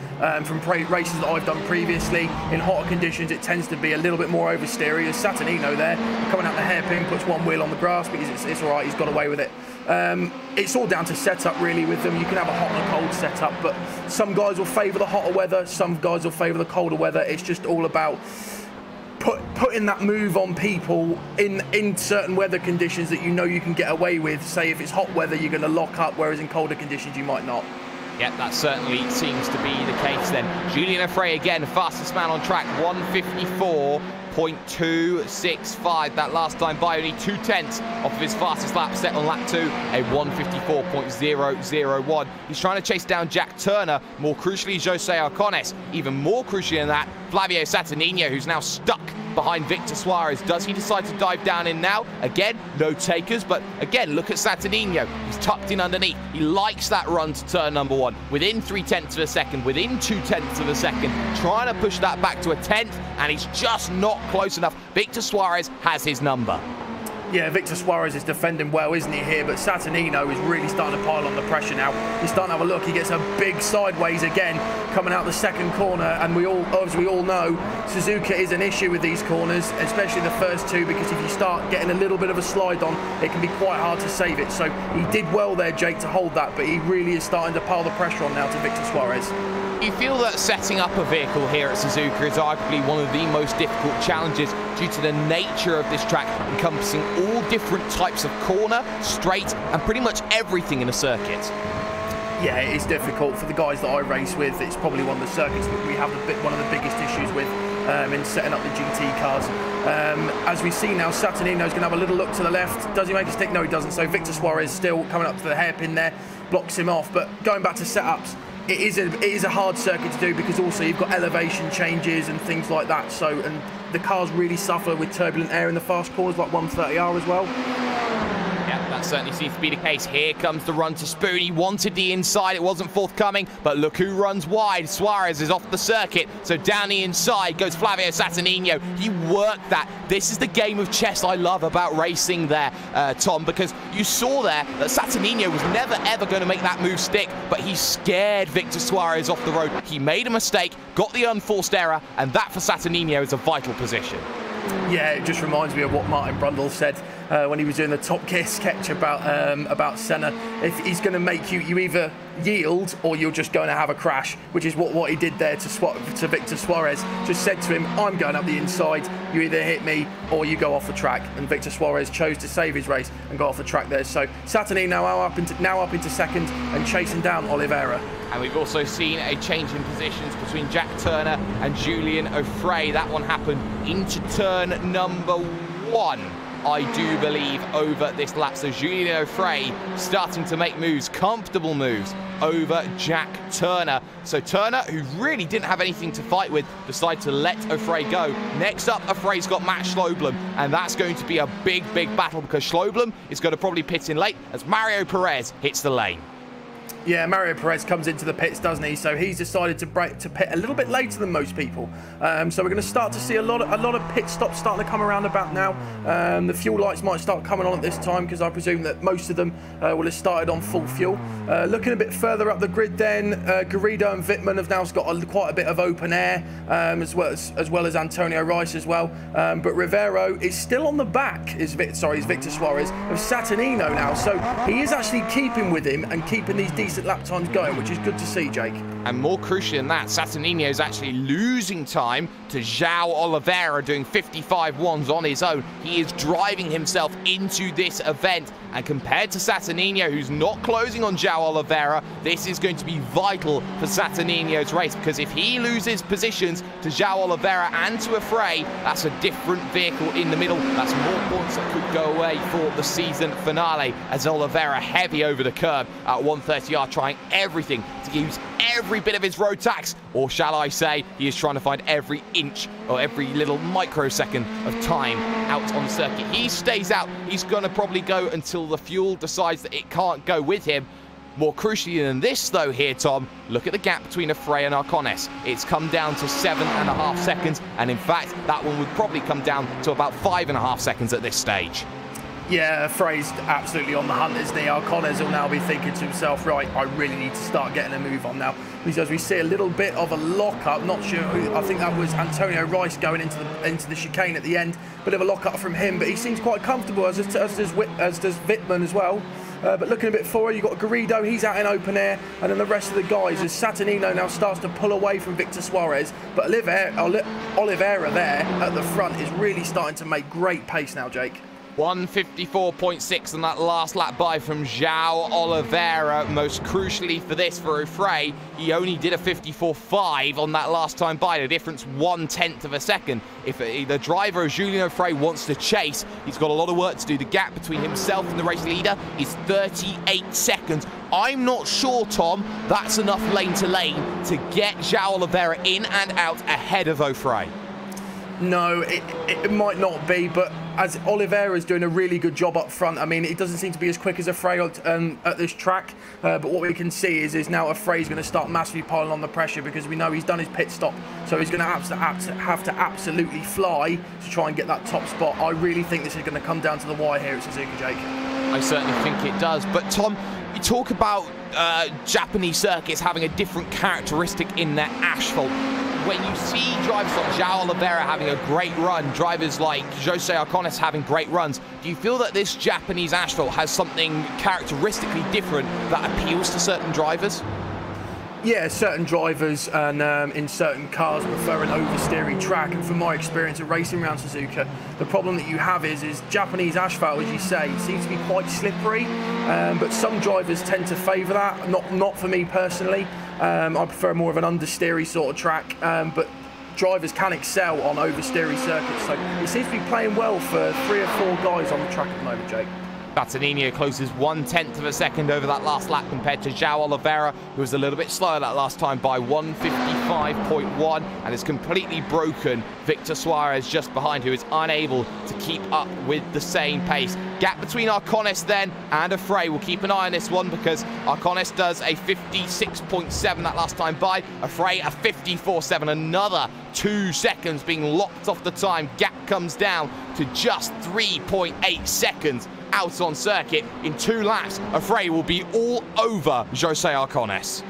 From races that I've done previously, in hotter conditions it tends to be a little bit more oversteery. As Saturnino there, coming out the hairpin, puts one wheel on the grass, but it's all right, he's got away with it. It's all down to setup really with them. You can have a hot and a cold setup, but some guys will favour the hotter weather, some guys will favour the colder weather. It's just all about putting that move on people in certain weather conditions that you know you can get away with. Say if it's hot weather, you're going to lock up, whereas in colder conditions you might not. Yeah, that certainly seems to be the case then. Julian Afray again, fastest man on track, 154.265. That last time by only 2/10 off of his fastest lap set on lap 2, a 154.001. He's trying to chase down Jack Turner, more crucially Jose Arcones. Even more crucially than that, Flavio Saturnino, who's now stuck behind Victor Suarez. Does he decide to dive down in now? Again, no takers, but again, look at Saturnino. He's tucked in underneath. He likes that run to turn number 1. Within 0.3 of a second, within 0.2 of a second, trying to push that back to a 10th, and he's just not close enough. Victor Suarez has his number. Yeah, Victor Suarez is defending well, isn't he, here? But Saturnino is really starting to pile on the pressure now. He's starting to have a look. He gets a big sideways again coming out the second corner. And as we all know, Suzuka is an issue with these corners, especially the first two, because if you start getting a little bit of a slide on, it can be quite hard to save it. So he did well there, Jake, to hold that, but he really is starting to pile the pressure on now to Victor Suarez. You feel that setting up a vehicle here at Suzuka is arguably one of the most difficult challenges due to the nature of this track, encompassing all different types of corner, straight, and pretty much everything in a circuit. Yeah, it is difficult for the guys that I race with. It's probably one of the circuits that we have one of the biggest issues with in setting up the GT cars. As we see now, Saturnino's going to have a little look to the left. Does he make a stick? No, he doesn't. So Victor Suarez still coming up to the hairpin there, blocks him off. But going back to setups, it is a hard circuit to do, because also you've got elevation changes and things like that. So, and the cars really suffer with turbulent air in the fast corners, like 130R as well. That certainly seems to be the case. Here comes the run to Spoon. He wanted the inside. It wasn't forthcoming, but look who runs wide. Suarez is off the circuit, so down the inside goes Flavio Saturnino. He worked that. This is the game of chess I love about racing there, Tom, because you saw there that Saturnino was never, ever going to make that move stick, but he scared Victor Suarez off the road. He made a mistake, got the unforced error, and that for Saturnino is a vital position. Yeah, it just reminds me of what Martin Brundle said when he was doing the Top Gear sketch about Senna. If he's going to make you either yield or you're just going to have a crash, which is what he did there to Victor Suarez. Just said to him, I'm going up the inside, you either hit me or you go off the track. And Victor Suarez chose to save his race and go off the track there. So Saturnino now up into second and chasing down Oliveira. And we've also seen a change in positions between Jack Turner and Julian O'Fray. That one happened into turn number 1, I do believe, over this lap. So Julian O'Fray starting to make moves, comfortable moves, over Jack Turner. So Turner, who really didn't have anything to fight with, decided to let O'Fray go. Next up, O'Fray's got Matt Schloblum, and that's going to be a big, big battle, because Schloblum is going to probably pit in late as Mario Perez hits the lane. Yeah, Mario Perez comes into the pits, doesn't he? So he's decided to pit a little bit later than most people. So we're going to start to see a lot of pit stops starting to come around about now. The fuel lights might start coming on at this time, because I presume that most of them will have started on full fuel. Looking a bit further up the grid, then Garrido and Wittmann have now got quite a bit of open air, as well as Antonio Rice as well. But Rivero is still on the back. Is Victor Suarez of Saturnino now. So he is actually keeping with him and keeping these decent lap times going, which is good to see, Jake. And more crucially than that, Saturnino is actually losing time to João Oliveira doing 55.1s on his own. He is driving himself into this event, and compared to Saturnino, who's not closing on João Oliveira, this is going to be vital for Saturnino's race, because if he loses positions to João Oliveira and to O'Fray, that's a different vehicle in the middle. That's more points that could go away for the season finale, as Oliveira heavy over the curb at 130R, trying everything to use every bit of his road tax, or shall I say, he is trying to find every inch or every little microsecond of time out on the circuit. He stays out. He's going to probably go until the fuel decides that it can't go with him. More crucially than this, though, here, Tom, look at the gap between O'Fray and Arcones. It's come down to 7.5 seconds, and in fact, that one would probably come down to about 5.5 seconds at this stage. Yeah, Frey's absolutely on the hunt, isn't he? Arcones will now be thinking to himself, right, I really need to start getting a move on now. Because we see a little bit of a lock-up, not sure who, I think that was Antonio Rice going into the chicane at the end. Bit of a lock-up from him, but he seems quite comfortable, as does Wittmann as well. But looking a bit forward, you've got Garrido, he's out in open air, and then the rest of the guys, as Saturnino now starts to pull away from Victor Suarez. But Oliveira there at the front is really starting to make great pace now, Jake. 154.6 on that last lap by from João Oliveira. Most crucially for this, for O'Fray, he only did a 54.5 on that last time by. The difference 1/10 of a second. If the driver, Julian O'Fray, wants to chase, he's got a lot of work to do. The gap between himself and the race leader is 38 seconds. I'm not sure, Tom, that's enough lane to lane to get João Oliveira in and out ahead of O'Fray. No, it might not be, but as Oliveira is doing a really good job up front. I mean, it doesn't seem to be as quick as O'Fray at this track, but what we can see is now O'Fray's going to start massively piling on the pressure, because we know he's done his pit stop, so he's going to have to absolutely fly to try and get that top spot. I really think this is going to come down to the wire here at Suzuka, Jake. I certainly think it does, but Tom, you talk about Japanese circuits having a different characteristic in their asphalt. When you see drivers like João Oliveira having a great run, drivers like Jose Arcones having great runs, do you feel that this Japanese asphalt has something characteristically different that appeals to certain drivers? Yeah, certain drivers and in certain cars prefer an oversteery track, and from my experience of racing around Suzuka, the problem that you have is Japanese asphalt, as you say, seems to be quite slippery, but some drivers tend to favour that. Not for me personally. I prefer more of an understeery sort of track, but drivers can excel on oversteery circuits. So he seems to be playing well for 3 or 4 guys on the track at the moment, Jake. Saturninho closes 1/10 of a second over that last lap compared to João Oliveira, who was a little bit slower that last time by 1:55.1, and has completely broken Victor Suarez just behind, who is unable to keep up with the same pace. Gap between Arcones then and Afrey. We'll keep an eye on this one because Arcones does a 56.7 that last time by. Afrey a 54.7, another 2 seconds being locked off the time. Gap comes down to just 3.8 seconds out on circuit. In 2 laps, Afrey will be all over Jose Arcones.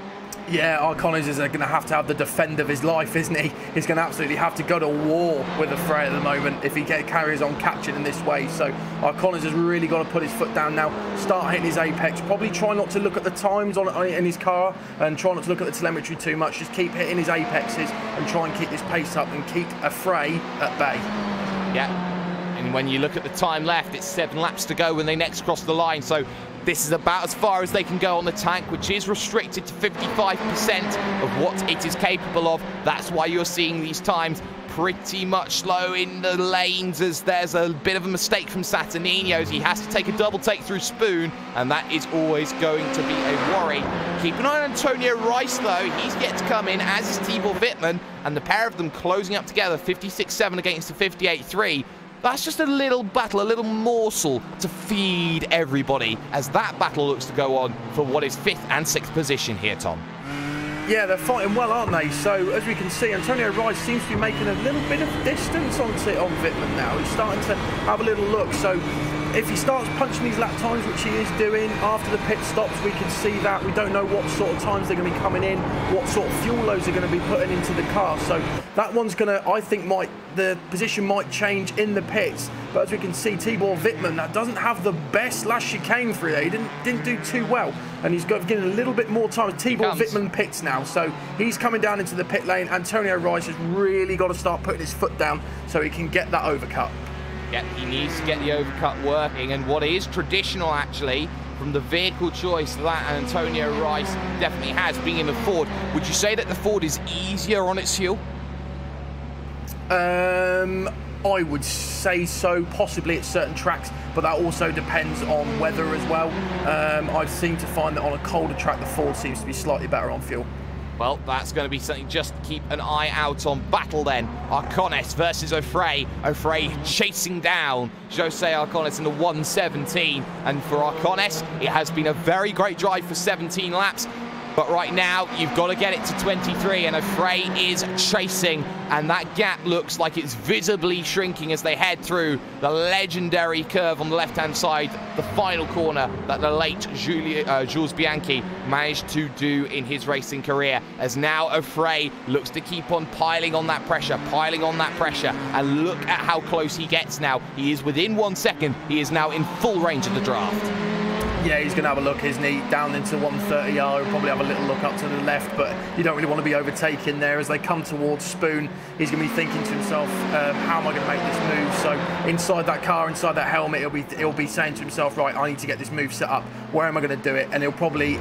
Yeah, Arcones is going to have the defend of his life, isn't he? He's going to absolutely have to go to war with Afrey at the moment if he carries on catching in this way. So Arcones has really got to put his foot down now, start hitting his apex, probably try not to look at the times in his car and try not to look at the telemetry too much, just keep hitting his apexes and try and keep this pace up and keep Afrey at bay. Yeah, and when you look at the time left, it's 7 laps to go when they next cross the line, so this is about as far as they can go on the tank, which is restricted to 55% of what it is capable of. That's why you're seeing these times pretty much slow in the lanes, as there's a bit of a mistake from Saturninho as he has to take a double take through Spoon, and that is always going to be a worry. Keep an eye on Antonio Rice though, he's yet to come in, as is Tibor Wittmann, and the pair of them closing up together, 56.7 against the 58.3. That's just a little battle, a little morsel to feed everybody as that battle looks to go on for what is 5th and 6th position here, Tom. Yeah, they're fighting well, aren't they? So, as we can see, Antonio Rice seems to be making a little bit of distance on Wittmann now. He's starting to have a little look. So, if he starts punching these lap times, which he is doing, after the pit stops, we can see that. We don't know what sort of times they're going to be coming in, what sort of fuel loads they're going to be putting into the car. So, that one's going to, I think, the position might change in the pits. But as we can see, Tibor Wittmann, that doesn't have the best last chicane through there. He didn't do too well, and he's getting a little bit more time. Tibor Wittmann pits now, so he's coming down into the pit lane. Antonio Rice has really got to start putting his foot down so he can get that overcut. Yeah, he needs to get the overcut working, and what is traditional actually from the vehicle choice that Antonio Rice definitely has, being in the Ford. Would you say that the Ford is easier on its fuel? I would say so, possibly at certain tracks, but that also depends on weather as well. I've seemed to find that on a colder track, the Ford seems to be slightly better on fuel. Well, that's going to be something just to keep an eye out on. Battle then, Arcones versus Afrey. Afrey chasing down Jose Arcones in the 1:17. And for Arcones, it has been a very great drive for 17 laps. But right now, you've got to get it to 23, and Afrey is chasing, and that gap looks like it's visibly shrinking as they head through the legendary curve on the left-hand side, the final corner that the late Jules Bianchi managed to do in his racing career, as now Afrey looks to keep on piling on that pressure, and look at how close he gets now. He is within 1 second. He is now in full range of the draft. Yeah, he's going to have a look, isn't he? Down into 130R, he'll probably have a little look up to the left, but you don't really want to be overtaken there. As they come towards Spoon, he's going to be thinking to himself, how am I going to make this move? So inside that car, inside that helmet, he'll be saying to himself, right, I need to get this move set up. Where am I going to do it? And he'll probably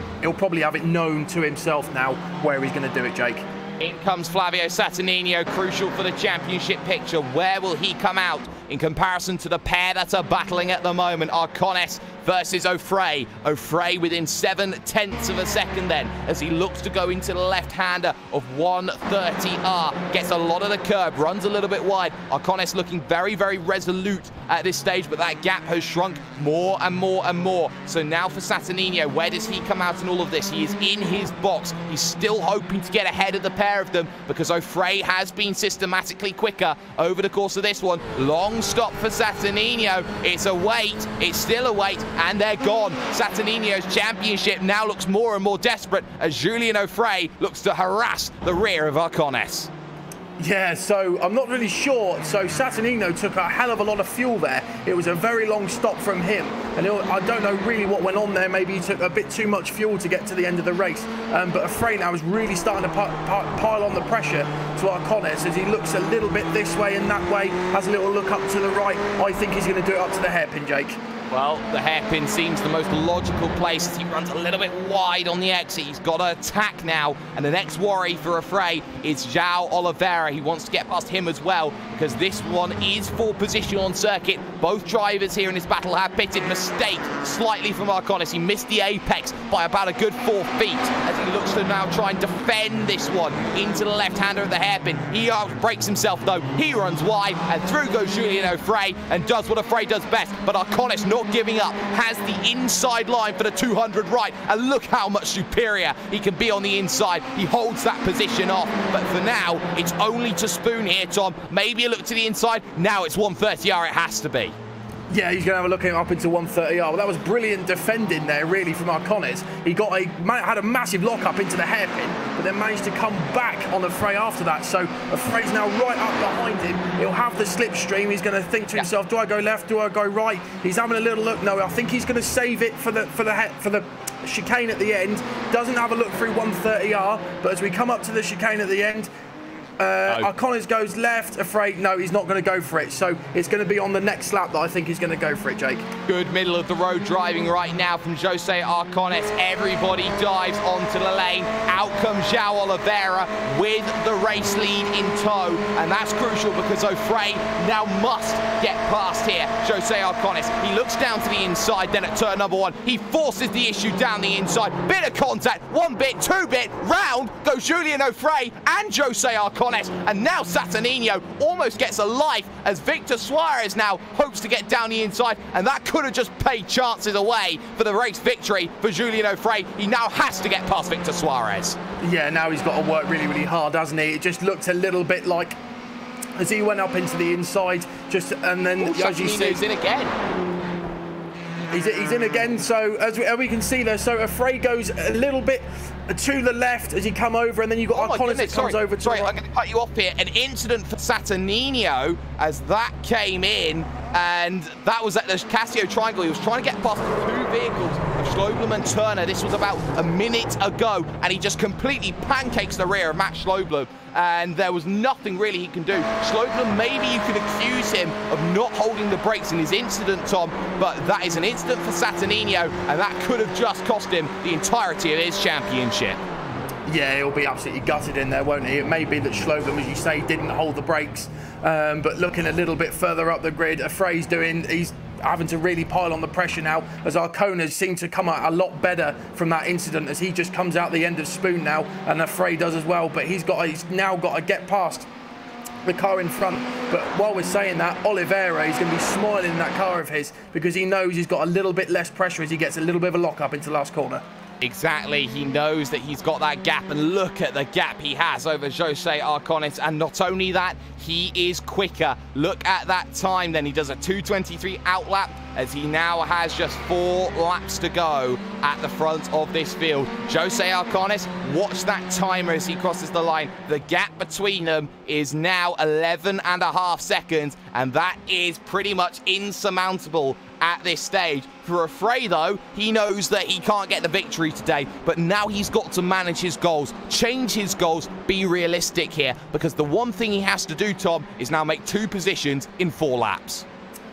have it known to himself now where he's going to do it, Jake. In comes Flavio Saturninho, crucial for the championship picture. Where will he come out in comparison to the pair that are battling at the moment? Arcones versus Afrey. Afrey within 7/10 of a second then, as he looks to go into the left-hander of 130R. Gets a lot of the curb, runs a little bit wide. Arcones looking very, very resolute at this stage, but that gap has shrunk more and more and more. So now for Saturninho, where does he come out in all of this? He is in his box. He's still hoping to get ahead of the pair of them, because Afrey has been systematically quicker over the course of this one. Long stop for Saturninho. It's a wait. It's still a wait, and they're gone. Saturninho's championship now looks more and more desperate as Julian Afrey looks to harass the rear of Arcones. Yeah, so I'm not really sure. So Saturninho took a hell of a lot of fuel there. It was a very long stop from him, and I don't know really what went on there. Maybe he took a bit too much fuel to get to the end of the race. But Afrey now is really starting to pile on the pressure to Arcones as he looks a little bit this way and that way, has a little look up to the right. I think he's going to do it up to the hairpin, Jake. Well, the hairpin seems the most logical place as he runs a little bit wide on the exit. He's got to attack now, and the next worry for Afray is João Oliveira. He wants to get past him as well, because this one is for position on circuit. Both drivers here in this battle have pitted. Mistake slightly from Arconis. He missed the apex by about a good 4 feet as he looks to now try and defend this one into the left-hander of the hairpin. He outbrakes himself though. He runs wide, and through goes Julian Afray and does what Afray does best. But Arconis, not giving up, has the inside line for the 200 right, and look how much superior he can be on the inside. He holds that position off, but for now it's only to Spoon here, Tom. Maybe a look to the inside. Now it's 130R, it has to be. Yeah, he's going to have a look up into 130R. Well, that was brilliant defending there, really, from Arconis. He had a massive lock-up into the hairpin, but then managed to come back on Afray after that. So Afray's now right up behind him. He'll have the slipstream. He's going to think to himself, do I go left? Do I go right? He's having a little look. No, I think he's going to save it for the chicane at the end. Doesn't have a look through 130R, but as we come up to the chicane at the end, Arconis goes left. Afraid, no, he's not going to go for it. So it's going to be on the next lap that I think he's going to go for it, Jake. Good middle of the road driving right now from Jose Arconis. Everybody dives onto the lane. Out comes João Oliveira with the race lead in tow. And that's crucial because Afray now must get past here. Jose Arconis, he looks down to the inside, then at turn number 1, he forces the issue down the inside. Bit of contact, 1 bit, 2 bit, round goes Julian Afray and Jose Arconis. And now Saturnino almost gets a life as Victor Suarez now hopes to get down the inside, and that could have just paid chances away for the race victory for Julian Afray. He now has to get past Victor Suarez. Yeah, now he's got to work really, really hard, hasn't he? It just looked a little bit like as he went up into the inside, and then as you see, he's in again. He's in again, so as we can see there, so Afray goes a little bit to the left as he come over, and then you've got Arconis that comes over to the right. I'm going to cut you off here. An incident for Saturnino as that came in, and that was at the Casio Triangle. He was trying to get past the 2 vehicles of Schloblum and Turner. This was about a minute ago, and he just completely pancakes the rear of Max Schloblum, and there was nothing really he can do. Schloblum, maybe you could accuse him of not holding the brakes in his incident, Tom, but that is an incident for Saturnino, and that could have just cost him the entirety of his championship. Yeah, he'll be absolutely gutted in there, won't he? It may be that Schloblum, as you say, didn't hold the brakes, but looking a little bit further up the grid, Afray's he's having to really pile on the pressure now, as Arconis seem to come out a lot better from that incident, as he just comes out the end of Spoon now, and Afray does as well, but he's now got to get past the car in front. But while we're saying that, Oliveira is going to be smiling in that car of his, because he knows he's got a little bit less pressure as he gets a little bit of a lock up into the last corner. Exactly, he knows that he's got that gap, and look at the gap he has over Jose Arconis, and not only that, he is quicker. Look at that time then, he does a 2:23 outlap as he now has just 4 laps to go at the front of this field. Jose Arconis, watch that timer as he crosses the line. The gap between them is now 11.5 seconds, and that is pretty much insurmountable at this stage. For Afray though, he knows that he can't get the victory today, but now he's got to manage his goals, change his goals, be realistic here, because the one thing he has to do, Tom, is now make 2 positions in 4 laps.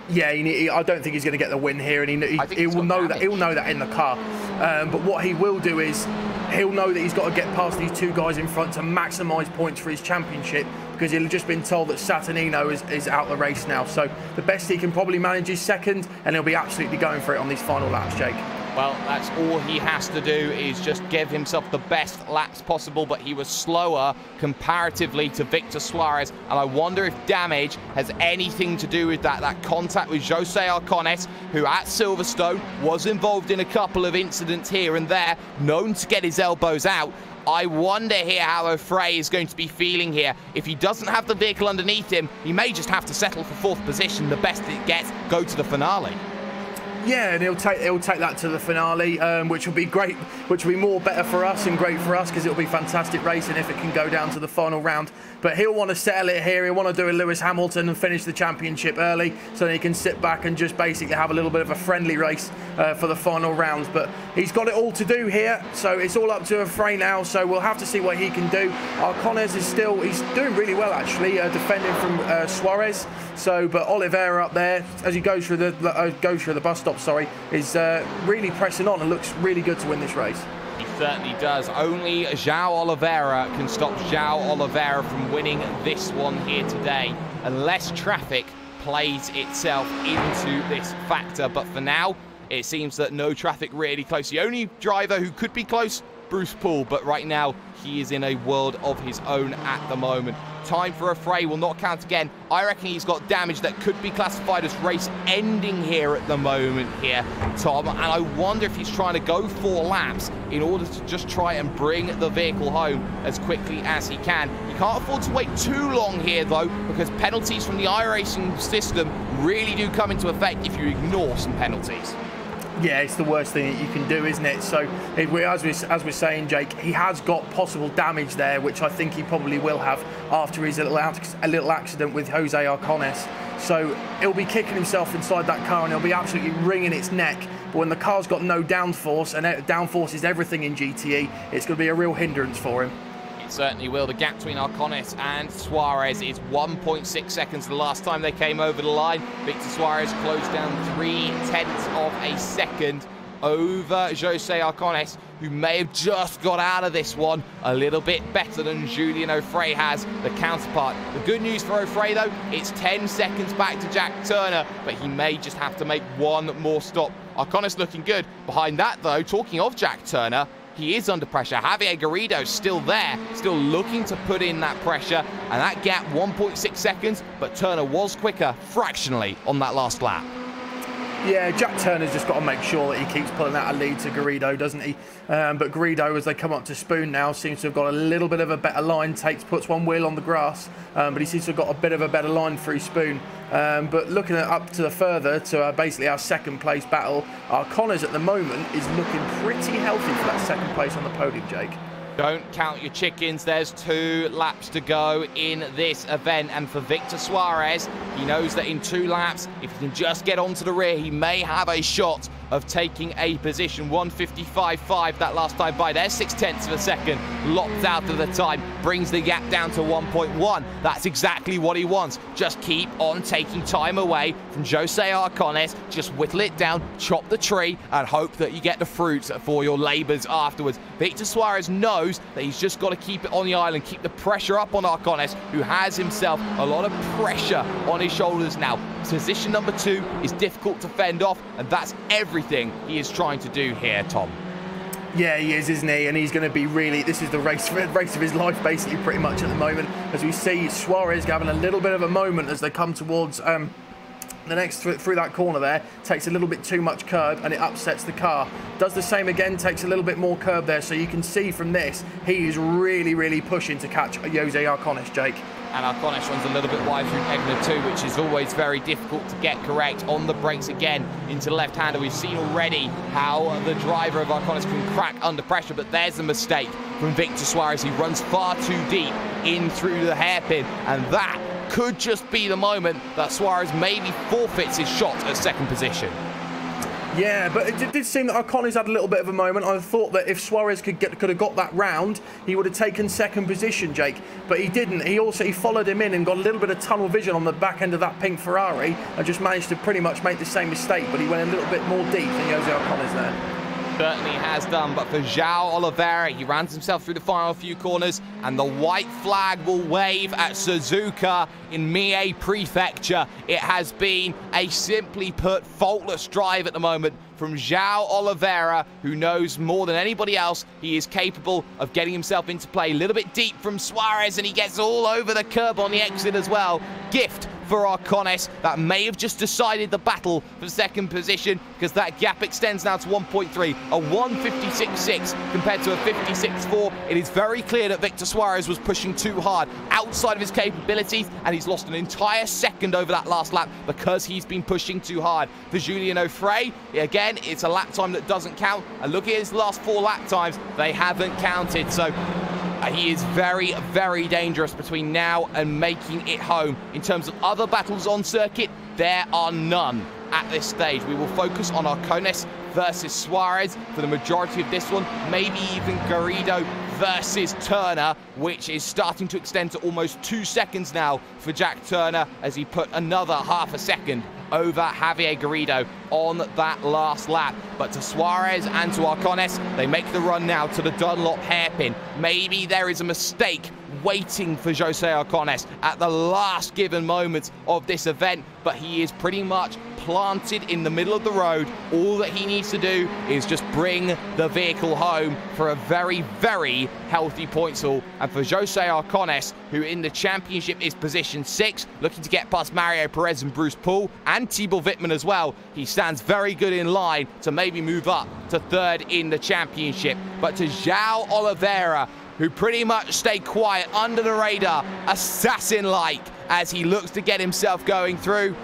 Yeah, I don't think he's going to get the win here, and he will know that. He'll know that in the car. But what he will do is he'll know that he's got to get past these 2 guys in front to maximise points for his championship, because he'll have just been told that Saturnino is out the race now. So the best he can probably manage is second, and he'll be absolutely going for it on these final laps, Jake. Well, that's all he has to do, is just give himself the best laps possible, but he was slower comparatively to Victor Suarez, and I wonder if damage has anything to do with that. That contact with Jose Arconis, who at Silverstone was involved in a couple of incidents here and there, known to get his elbows out. I wonder here how Afray is going to be feeling here. If he doesn't have the vehicle underneath him, he may just have to settle for 4th position, the best it gets, go to the finale. Yeah, and he'll take that to the finale, which will be great, which will be more better for us and great for us, because it'll be fantastic racing if it can go down to the final round. But he'll want to settle it here. He'll want to do a Lewis Hamilton and finish the championship early, so that he can sit back and just basically have a little bit of a friendly race for the final rounds. But he's got it all to do here, so it's all up to Afray now. So we'll have to see what he can do. Arconis is he's doing really well actually, defending from Suarez. So, but Oliveira up there as he goes through the bus stop stop, sorry, is really pressing on and looks really good to win this race. He certainly does. Only João Oliveira can stop João Oliveira from winning this one here today, unless traffic plays itself into this factor. But for now, it seems that no traffic really close. The only driver who could be close, Bruce Poole, but right now he is in a world of his own at the moment. Time for a fray will not count again. I reckon he's got damage that could be classified as race ending here at the moment here, Tom, and I wonder if he's trying to go 4 laps in order to just try and bring the vehicle home as quickly as he can. He can't afford to wait too long here though, because penalties from the iRacing system really do come into effect if you ignore some penalties. Yeah, it's the worst thing that you can do, isn't it? So, as we're saying, Jake, he has got possible damage there, which I think he probably will have after his little accident with Jose Arcones. So, he'll be kicking himself inside that car and he'll be absolutely wringing its neck. But when the car's got no downforce, and downforce is everything in GTE, it's going to be a real hindrance for him. Certainly will. The gap between Arcones and Suarez is 1.6 seconds the last time they came over the line. Victor Suarez closed down 0.3 of a second over Jose Arcones, who may have just got out of this one a little bit better than Julian O'Fray has, the counterpart. The good news for O'Fray though, it's 10 seconds back to Jack Turner, but he may just have to make one more stop. Arcones looking good. Behind that though, talking of Jack Turner, he is under pressure. Javier Garrido still there, still looking to put in that pressure, and that gap 1.6 seconds, but Turner was quicker fractionally on that last lap. Yeah, Jack Turner's just got to make sure that he keeps pulling out a lead to Garrido, doesn't he? But Garrido, as they come up to Spoon now, seems to have got a little bit of a better line, puts one wheel on the grass, but he seems to have got a bit of a better line through Spoon. But looking up to the further, to basically our second place battle, Arcones at the moment is looking pretty healthy for that second place on the podium, Jake. Don't count your chickens. There's 2 laps to go in this event. And for Victor Suarez, he knows that in 2 laps, if he can just get onto the rear, he may have a shot of taking a position. 1:55.5 that last time by. There's 0.6 of a second locked out of the time. Brings the gap down to 1.1. That's exactly what he wants. Just keep on taking time away from Jose Arcones. Just whittle it down, chop the tree, and hope that you get the fruits for your labours afterwards. Victor Suarez knows that he's just got to keep it on the island, keep the pressure up on Arcones, who has himself a lot of pressure on his shoulders now. Position number 2 is difficult to fend off, and that's everything he is trying to do here, Tom. Yeah, he is, isn't he? And he's going to be really, this is the race of his life, basically, pretty much at the moment. As we see Suarez having a little bit of a moment as they come towards the next through that corner there, takes a little bit too much curb and it upsets the car. Does the same again, takes a little bit more curb there. So you can see from this, he is really pushing to catch Jose Arcones, Jake. And Arcones runs a little bit wide through Egner too, which is always very difficult to get correct. On the brakes again into the left-hander. We've seen already how the driver of Arcones can crack under pressure, but there's a mistake from Victor Suarez. He runs far too deep in through the hairpin, and that could just be the moment that Suarez maybe forfeits his shot at second position. Yeah, but it did seem that Arcones had a little bit of a moment. I thought that if Suarez could have got that round, he would have taken second position, Jake. But he didn't. He followed him in and got a little bit of tunnel vision on the back end of that pink Ferrari and just managed to pretty much make the same mistake. But he went a little bit more deep than Jose Arcones there. Certainly has done, but for João Oliveira, he runs himself through the final few corners, and the white flag will wave at Suzuka in Mie Prefecture. It has been a simply put faultless drive at the moment from João Oliveira, who knows more than anybody else he is capable of getting himself into play. A little bit deep from Suarez, and he gets all over the curb on the exit as well. Gift for Arcones. That may have just decided the battle for second position, because that gap extends now to 1.3, a 1:56.6 compared to a 56.4. It is very clear that Victor Suarez was pushing too hard outside of his capabilities, and he's lost an entire second over that last lap because he's been pushing too hard. For Julian O'Fray, again, it's a lap time that doesn't count, and look at his last 4 lap times, they haven't counted. So he is very dangerous between now and making it home. In terms of other battles on circuit, there are none at this stage. We will focus on Arcones versus Suarez for the majority of this one, maybe even Garrido versus Turner, which is starting to extend to almost 2 seconds now for Jack Turner, as he put another half a second over Javier Garrido on that last lap. But to Suarez and to Arcones, they make the run now to the Dunlop hairpin. Maybe there is a mistake waiting for Jose Arcones at the last given moment of this event, but he is pretty much planted in the middle of the road. All that he needs to do is just bring the vehicle home for a very, very healthy points haul. And for Jose Arcones, who in the championship is position 6, looking to get past Mario Perez and Bruce Poole and Thibaut Wittmann as well, he stands very good in line to maybe move up to 3rd in the championship. But to João Oliveira, who pretty much stayed quiet under the radar, assassin-like, as he looks to get himself going through.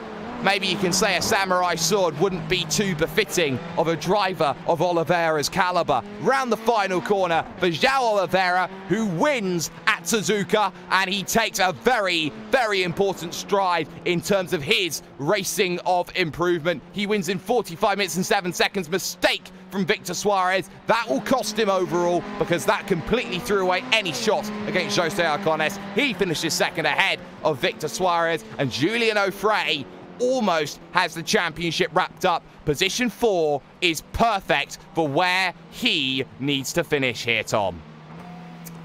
Maybe you can say a samurai sword wouldn't be too befitting of a driver of Oliveira's caliber. Round the final corner for João Oliveira, who wins at Suzuka, and he takes a very, very important stride in terms of his racing of improvement. He wins in 45 minutes and 7 seconds. Mistake from Victor Suarez. That will cost him overall, because that completely threw away any shot against Jose Arcones. He finishes 2nd ahead of Victor Suarez, and Julian O'Fray almost has the championship wrapped up. Position 4 is perfect for where he needs to finish here, Tom.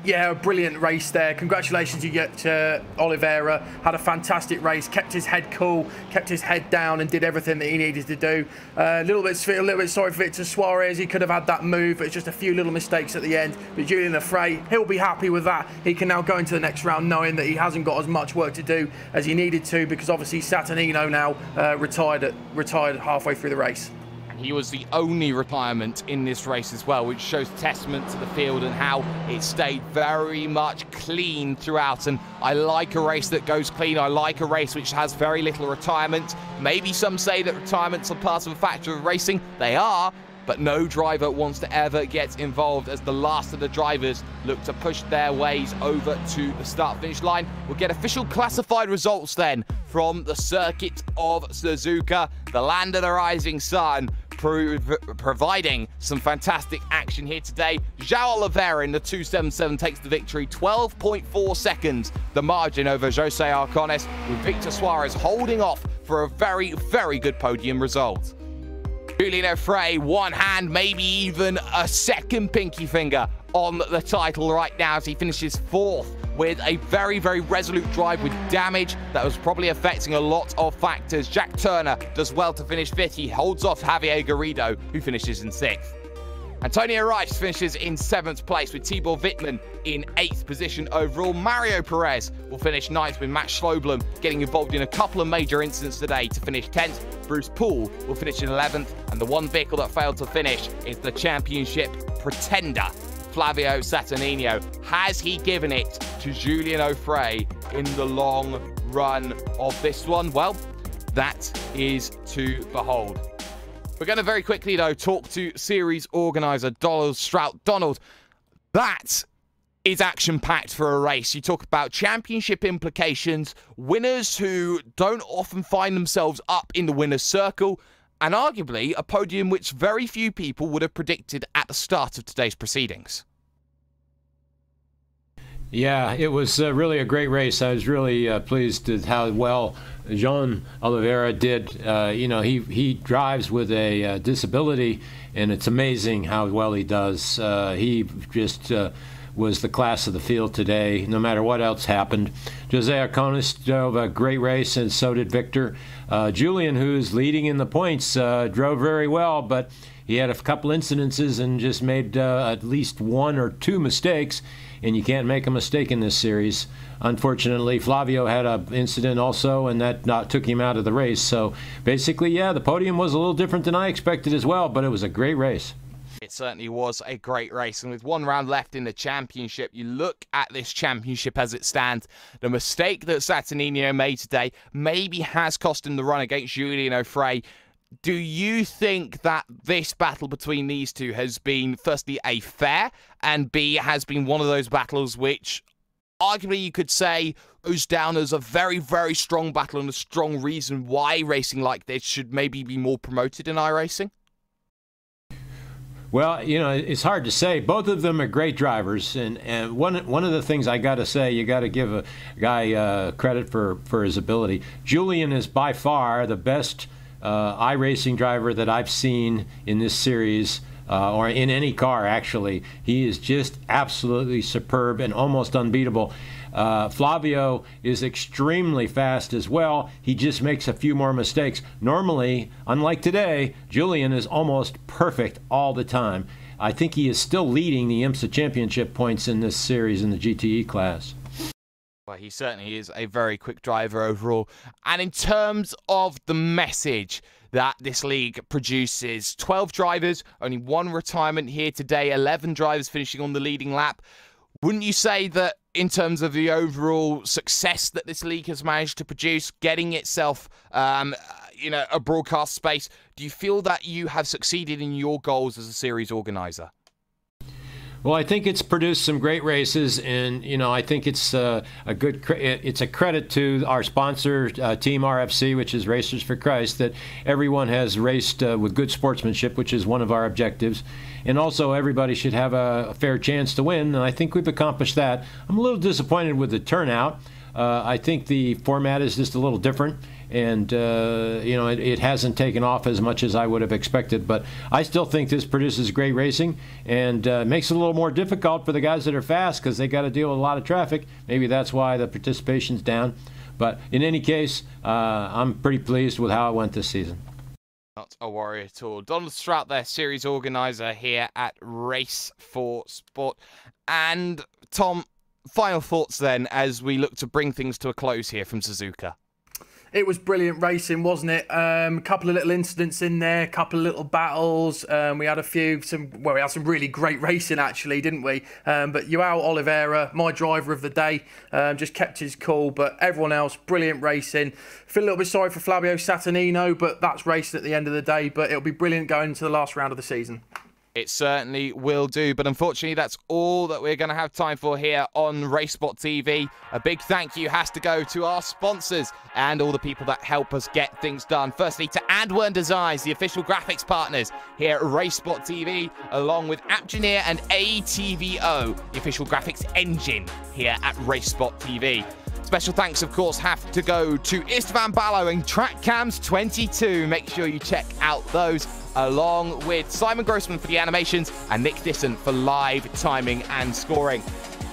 Yeah, a brilliant race there. Congratulations, you get to Oliveira. Had a fantastic race, kept his head cool, kept his head down, and did everything that he needed to do. A little bit sorry for Victor Suarez. He could have had that move, but it's just a few little mistakes at the end. But Julian O'Fray, he'll be happy with that. He can now go into the next round knowing that he hasn't got as much work to do as he needed to, because obviously Saturnino now retired halfway through the race. He was the only retirement in this race as well, which shows testament to the field and how it stayed very much clean throughout. And I like a race that goes clean. I like a race which has very little retirement. Maybe some say that retirements are part of a factor of racing. They are, but no driver wants to ever get involved as the last of the drivers look to push their ways over to the start-finish line. We'll get official classified results then from the circuit of Suzuka, the land of the rising sun, providing some fantastic action here today. João Oliveira in the 277 takes the victory, 12.4 seconds the margin over Jose Arcones, with Victor Suarez holding off for a very, very good podium result. Julian O'Fray, one hand, maybe even a second pinky finger on the title right now as he finishes 4th with a very, very resolute drive with damage that was probably affecting a lot of factors. Jack Turner does well to finish 5th. He holds off Javier Garrido, who finishes in 6th. Antonio Rice finishes in 7th place, with Thibaut Wittmann in 8th position overall. Mario Perez will finish 9th, with Matt Schloblum getting involved in a couple of major incidents today to finish 10th. Bruce Poole will finish in 11th, and the one vehicle that failed to finish is the championship pretender, Flavio Saturnino. Has he given it to Julian O'Fray in the long run of this one? Well, that is to behold. We're going to very quickly, though, talk to series organizer Donald Strout. Donald, that is action-packed for a race. You talk about championship implications, winners who don't often find themselves up in the winner's circle, and arguably a podium which very few people would have predicted at the start of today's proceedings. Yeah, it was really a great race. I was really pleased with how well João Oliveira did. You know, he drives with a disability, and it's amazing how well he does. He just was the class of the field today, no matter what else happened. Jose Arcones drove a great race, and so did Victor. Julian, who's leading in the points, drove very well, but he had a couple incidences and just made at least 1 or 2 mistakes, and you can't make a mistake in this series. Unfortunately, Flavio had an incident also, and that took him out of the race. So basically, yeah, the podium was a little different than I expected as well, but it was a great race. It certainly was a great race, and with 1 round left in the championship, you look at this championship as it stands. The mistake that Saturnino made today maybe has cost him the run against Julian O'Fray. Do you think that this battle between these two has been, firstly, A, fair, and B, has been one of those battles which arguably you could say goes down as a very, very strong battle and a strong reason why racing like this should maybe be more promoted in iRacing? Well, you know, it's hard to say. Both of them are great drivers, and one of the things I got to say, you got to give a guy credit for his ability. Julian is by far the best iRacing driver that I've seen in this series, or in any car, actually. He is just absolutely superb and almost unbeatable. Flavio is extremely fast as well. He just makes a few more mistakes. Normally, unlike today, Julian is almost perfect all the time. I think he is still leading the IMSA championship points in this series in the GTE class. Well, he certainly is a very quick driver overall. And in terms of the message that this league produces, 12 drivers, only one retirement here today, 11 drivers finishing on the leading lap. Wouldn't you say that in terms of the overall success that this league has managed to produce, getting itself, a broadcast space, do you feel that you have succeeded in your goals as a series organizer? Well, I think it's produced some great races, and I think it's it's a credit to our sponsor, Team RFC, which is Racers for Christ, that everyone has raced with good sportsmanship, which is one of our objectives, and also everybody should have a fair chance to win, and I think we've accomplished that. I'm a little disappointed with the turnout. I think the format is just a little different, and it hasn't taken off as much as I would have expected, but I still think this produces great racing, and makes it a little more difficult for the guys that are fast because they got to deal with a lot of traffic. Maybe that's why the participation's down, but in any case, I'm pretty pleased with how it went this season. Not a worry at all. Donald Strout, their series organizer here at Race4Sport. And Tom, final thoughts then as we look to bring things to a close here from Suzuka. It was brilliant racing, wasn't it? A couple of little incidents in there, a couple of little battles. We had we had some really great racing actually, didn't we? But Joao Oliveira, my driver of the day, just kept his cool. But everyone else, brilliant racing. Feel a little bit sorry for Flavio Saturnino, but that's racing at the end of the day. But it'll be brilliant going into the last round of the season. It certainly will do, but unfortunately that's all that we're going to have time for here on RaceSpotTV. A big thank you has to go to our sponsors and all the people that help us get things done. Firstly, to Adwern Designs, the official graphics partners here at RaceSpotTV, along with Apgineer and ATVO, the official graphics engine here at RaceSpotTV. Special thanks, of course, have to go to Istvan Ballo and TrackCams22. Make sure you check out those, along with Simon Grossman for the animations and Nick Disson for live timing and scoring.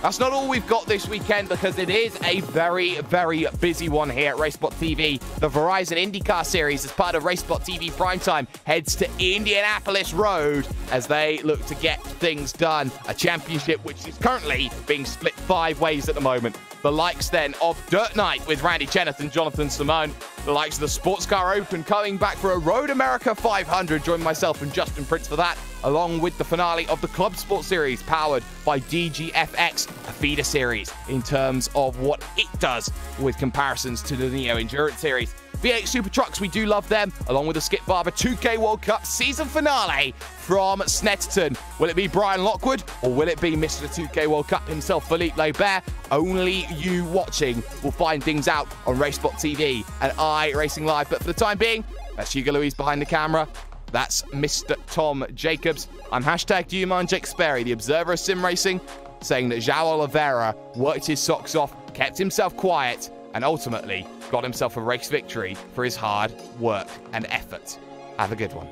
That's not all we've got this weekend, because it is a very, very busy one here at RaceSpotTV. The Verizon IndyCar Series, as part of RaceSpotTV Primetime, heads to Indianapolis Road as they look to get things done. A championship which is currently being split 5 ways at the moment. The likes then of Dirt Night with Randy Chenneth and Jonathan Simone. The likes of the Sports Car Open coming back for a Road America 500. Join myself and Justin Prince for that, along with the finale of the Club Sport Series, powered by DGFX, a feeder series in terms of what it does with comparisons to the Neo Endurance Series. V8 Super Trucks, we do love them, along with the Skip Barber 2K World Cup season finale from Snetterton. Will it be Brian Lockwood, or will it be Mr. 2K World Cup himself, Philippe Laubert? Only you watching will find things out on RaceSpotTV and iRacing Live. But for the time being, that's Hugo Louise behind the camera. That's Mr. Tom Jacobs. I'm #DuMan Jake Sperry, the observer of sim racing, saying that Joao Oliveira worked his socks off, kept himself quiet, and ultimately got himself a race victory for his hard work and effort. Have a good one.